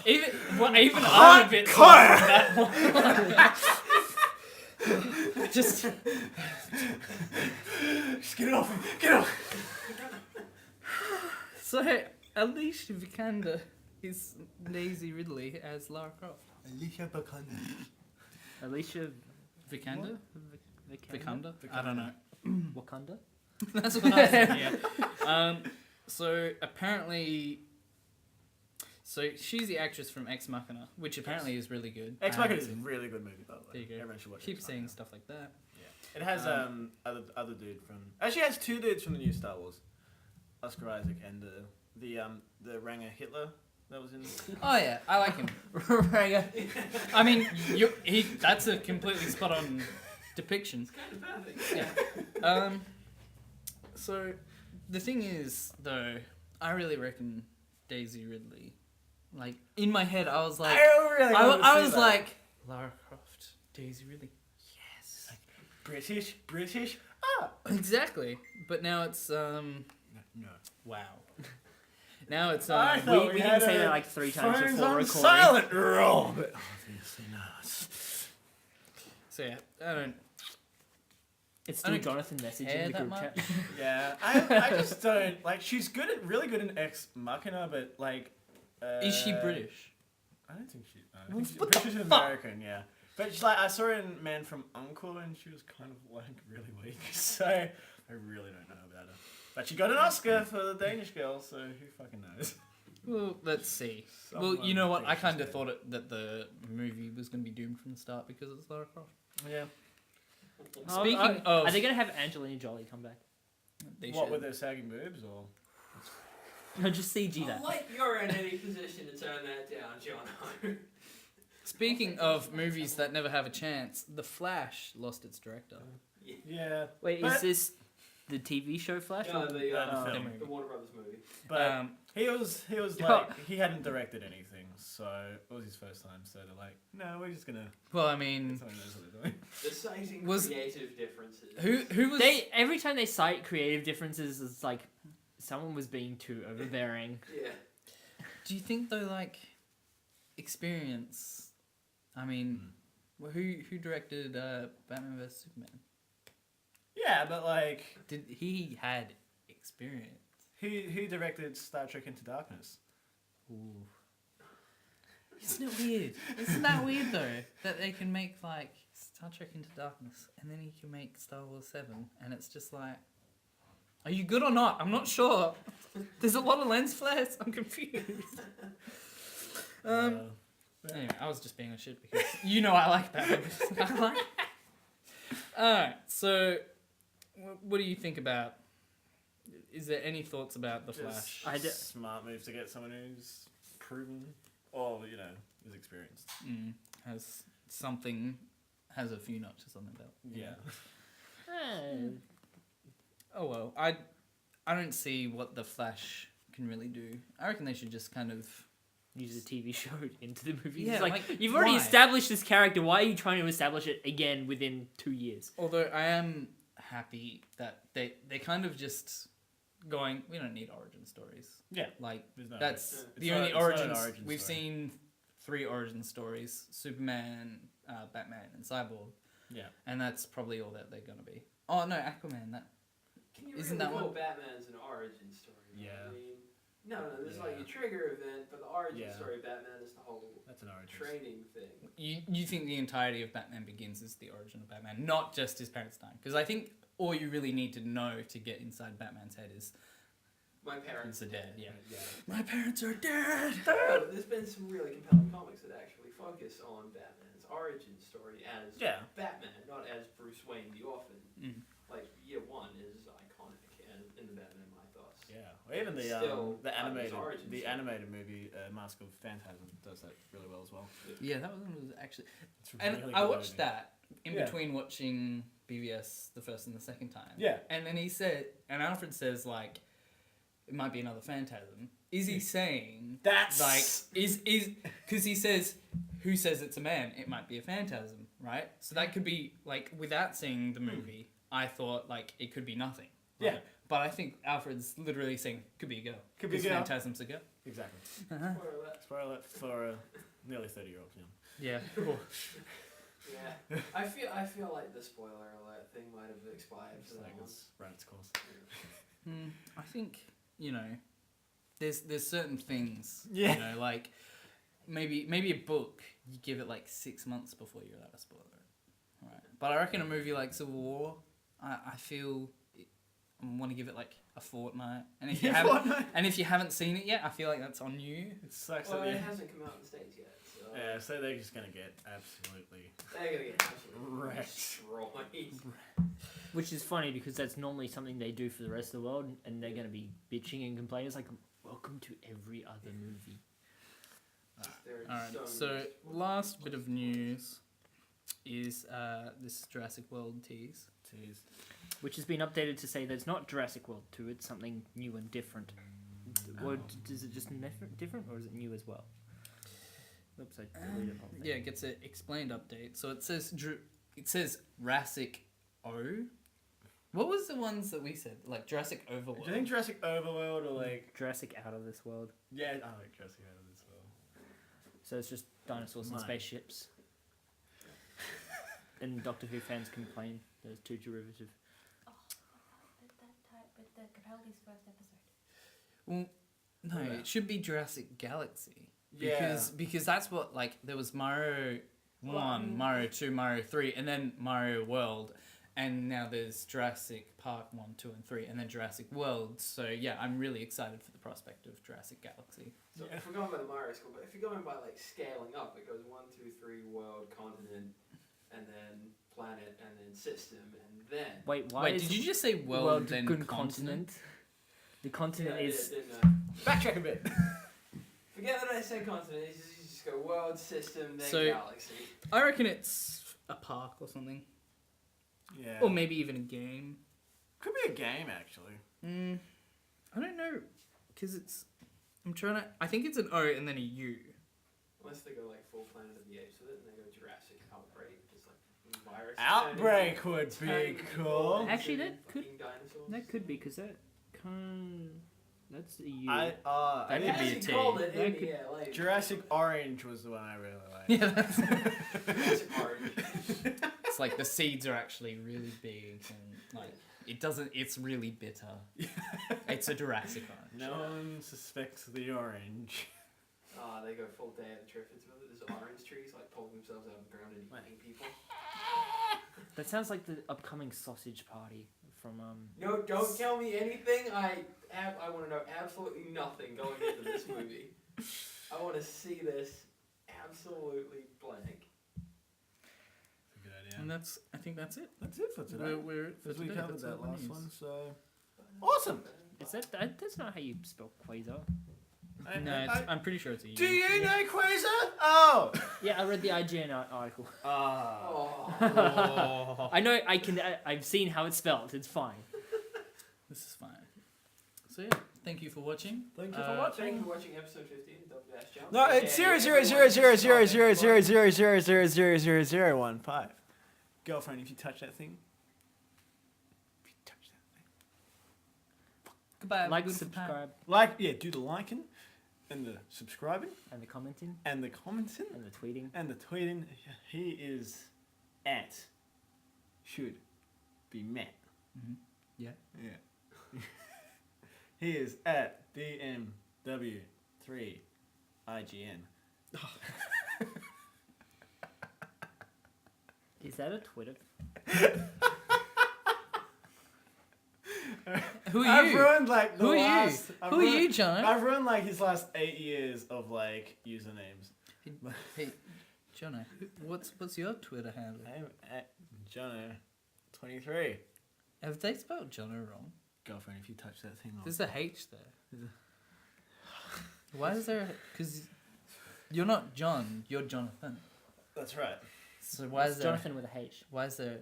Even I'm a bit Hardcore! soft on that one. Just Just get it off! Get it off! so Alicia Vikander is Daisy Ridley as Lara Croft. Alicia Vikander. Alicia Vikander? Vikander? Vikander? I don't know. Wakanda? That's what I said, yeah. So apparently, she's the actress from Ex Machina, which apparently is really good. Ex I Machina haven't is a seen- really good movie, by the way. There you go. Everyone should watch Keep Ex seeing Machina. stuff like that. It has other dude from. Actually, it has two dudes from the new Star Wars, Oscar Isaac and the Ranger Hitler that was in. Oh yeah, I like him. I mean, that's a completely spot on depiction. Kind of perfect. Yeah. So the thing is, though, I really reckon Daisy Ridley. Like in my head, I was like, I was like, Lara Croft, Daisy Ridley. Yes. British. Ah. Exactly. But now it's No. wow. Now it's I thought We had didn't say a that like 3 times Phones before on recording. silent roll, but obviously not. so yeah. I don't. It's I still don't Jonathan messaging care the that group much. chat. Yeah, I just don't like. She's really good in Ex Machina, but like. Is she British? I don't think she. I Well, think she's what the British and fuck? American, yeah. But she's like, I saw her in Man from U.N.C.L.E. and she was kind of like really weak, so I really don't know about her. But she got an Oscar for the Danish Girl, so who fucking knows? Well, let's see. Someone Well, you know what? I thinks she's kind of good. thought that the movie was going to be doomed from the start because it's Lara Croft. Yeah. Speaking of, Are they going to have Angelina Jolie come back? they What should. with their sagging boobs or? No, just CG that. Like you're in any position to turn that down, John. Speaking of movies that never have a chance, The Flash lost its director. Yeah. Wait, is But- this the TV show Flash? No, or the film. the Warner Brothers movie. But he was like he hadn't directed anything, so it was his first time. So they're like, no, we're just gonna. Well, I mean, Someone knows what they're doing. The citing Was- creative differences. who was? Every time they cite creative differences, it's like someone was being too overbearing. Yeah. Do you think though, like, experience? I mean, well, who directed Batman vs Superman? Yeah, but like Did he had experience? he directed Star Trek Into Darkness. Ooh. Isn't it weird? Isn't that weird though? That they can make like Star Trek Into Darkness and then he can make Star Wars 7 and it's just like, are you good or not? I'm not sure. There's a lot of lens flares. I'm confused. Anyway, I was just being a shit because you know I like Batman. Alright, so what do you think about? Is there any thoughts about The Flash? Smart move to get someone who's proven or is experienced. Has something has a few notches on the belt. Yeah. Oh well, I don't see what the Flash can really do. I reckon they should just kind of Use a TV show into the movie. Yeah, It's like, like, you've already why? established this character. Why are you trying to establish it again within 2 years? Although I am happy that they kind of just going, we don't need origin stories. Yeah. Like There's no that's it's the not- only it's not an origins origin we've story. seen. 3 origin stories: Superman, Batman, and Cyborg. Yeah. And that's probably all that they're gonna be. Oh no, Aquaman. That Can you Isn't really that call one- Batman's an origin story? though? Yeah. I mean, no, there's like Yeah. a trigger event, but the origin Yeah. story of Batman is the whole That's an origin. training thing. you think the entirety of Batman Begins is the origin of Batman, not just his parents dying? Because I think all you really need to know to get inside Batman's head is My parents are dead. Yeah. Yeah. My parents are dead. No, there's been some really compelling comics that actually focus on Batman's origin story as Yeah. Batman, not as Bruce Wayne the Orphan. Mm. Like Year One is iconic in the Batman mythos. Yeah. Or even Still the part of his animated origin story. movie Mask of Phantasm does that really well as well. Yeah, that one was actually. It's And really I good watched movie. that in Yeah. between watching BVS the first and the second time. Yeah. And then he said, and Alfred says, like, it might be another phantasm. Is he saying, That's like, is, because he says, who says it's a man? It might be a phantasm, right? So that could be, like, without seeing the movie, I thought, like, it could be nothing. Right? Yeah. But I think Alfred's literally saying, could be a girl. Could be a 'Cause girl. Phantasm's a girl. exactly. Spoiler alert. Spoiler alert for a nearly 30-year-old film. Yeah. Yeah. I feel like the spoiler alert thing might have expired It's for that like one. it's run its course. I think, you know, there's certain things, Yeah. you know, like maybe a book, you give it like 6 months before you're allowed to spoil it. Right. But I reckon a movie like Civil War, I feel I want to give it like a fortnight. And if you Yeah, haven't seen it yet, I feel like that's on you. It sucks Well, that it they... hasn't come out in the States yet, so Yeah, so they're just gonna get absolutely... they're gonna get absolutely Wrecked. destroyed. Which is funny because that's normally something they do for the rest of the world, and they're going to be bitching and complaining. It's like, welcome to every other movie. There are Alright, so so many last bit of news is this Jurassic World tease. Jeez. Which has been updated to say that it's not Jurassic World 2, it's something new and different. Or is it just different, or is it new as well? Oops, I deleted the whole thing. Yeah, it gets an explained update. So it says Jurassic O. What was the ones that we said? Like Jurassic Overworld. Do you think Jurassic Overworld or like... Jurassic Out of This World. Yeah, I like Jurassic out of this world. So it's just dinosaurs and Mine. spaceships. And Doctor Who fans complain there's too derivative. But the Capaldi's first episode. Well, no, Yeah. it should be Jurassic Galaxy. Yeah. Because that's what, like, there was Mario 1, Well, Mario 2, Mario 3, and then Mario World. And now there's Jurassic Park 1, 2, and 3, and then Jurassic World. So, yeah, I'm really excited for the prospect of Jurassic Galaxy. So if we're going by the Mario school, but if you're going by like scaling up, it goes 1, 2, 3, world, continent, and then planet, and then system, and then. Wait, why Wait, is did you just say world, then good continent? The continent Yeah, is... didn't I? Backtrack a bit. Forget that I said continent. You just go world, system, then So- galaxy. I reckon it's a park or something. Yeah. Or maybe even a game. Could be a game, actually. I don't know. Because it's... I'm trying to... I think it's an O and then a U. Unless they go like full Planet of the Apes with it, and they go Jurassic Outbreak, just like virus. Outbreak would be turning cool. into Actually, that could- fucking dinosaurs. That could be, because that can... That's a U. That They could be a actually T. called it That in could- the like Jurassic Orange was the one I really liked. Yeah, that's... Jurassic Orange. It's like the seeds are actually really big and like it doesn't. It's really bitter. It's a Jurassic orange. No one suspects the orange. They go full day of the Triffids with it. There's orange trees like pulling themselves out of the ground and eating people. That sounds like the upcoming sausage party from... No, don't tell me anything. I want to know absolutely nothing going into this movie. I want to see this absolutely blank. That's a good idea. And I think that's it. That's it for today. We're for Because we today. covered That's that all the last news. one, so... Awesome! Is that's not how you spell quasar. No, I'm pretty sure it's a U. Do you know Quasar? Oh. Yeah, I read the IGN article. Oh. I know. I've seen how it's spelled. It's fine. This is fine. So yeah, thank you for watching. Thank Thank you for watching episode 15 of Double Dash Jump. No, it's 0.0000000000015. Girlfriend, if you touch that thing. If you touch that thing. Goodbye. Like, beautiful time. subscribe, Like, yeah, do the liking and the subscribing and the commenting, and the commenting and the tweeting. and the tweeting. He is at should be met. Mhm. Yeah. Yeah. He is at DMW3IGN. Is that a Twitter? Who are I've you? ruined like the Who are you? last. Who are you, John? I've ruined like his last 8 years of like usernames. Hey, Jono, what's your Twitter handle? I'm at Jono23. Have they spelled Jono wrong? Girlfriend, if you touch that thing off. There's a H there. Why is there? Because you're not John. You're Jonathan. That's right. So why is It's there? Jonathan with a H. Why is there?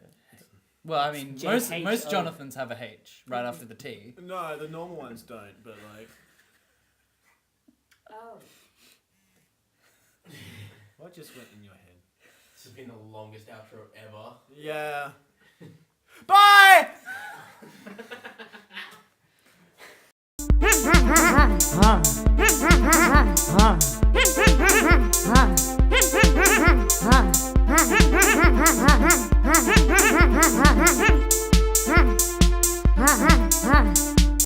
Well, I mean, It's most JHO. Jonathans have a H right after the T. No, the normal ones don't, but like. Oh. What just went in your head? This has been the longest outro ever. Yeah. Bye! Huh.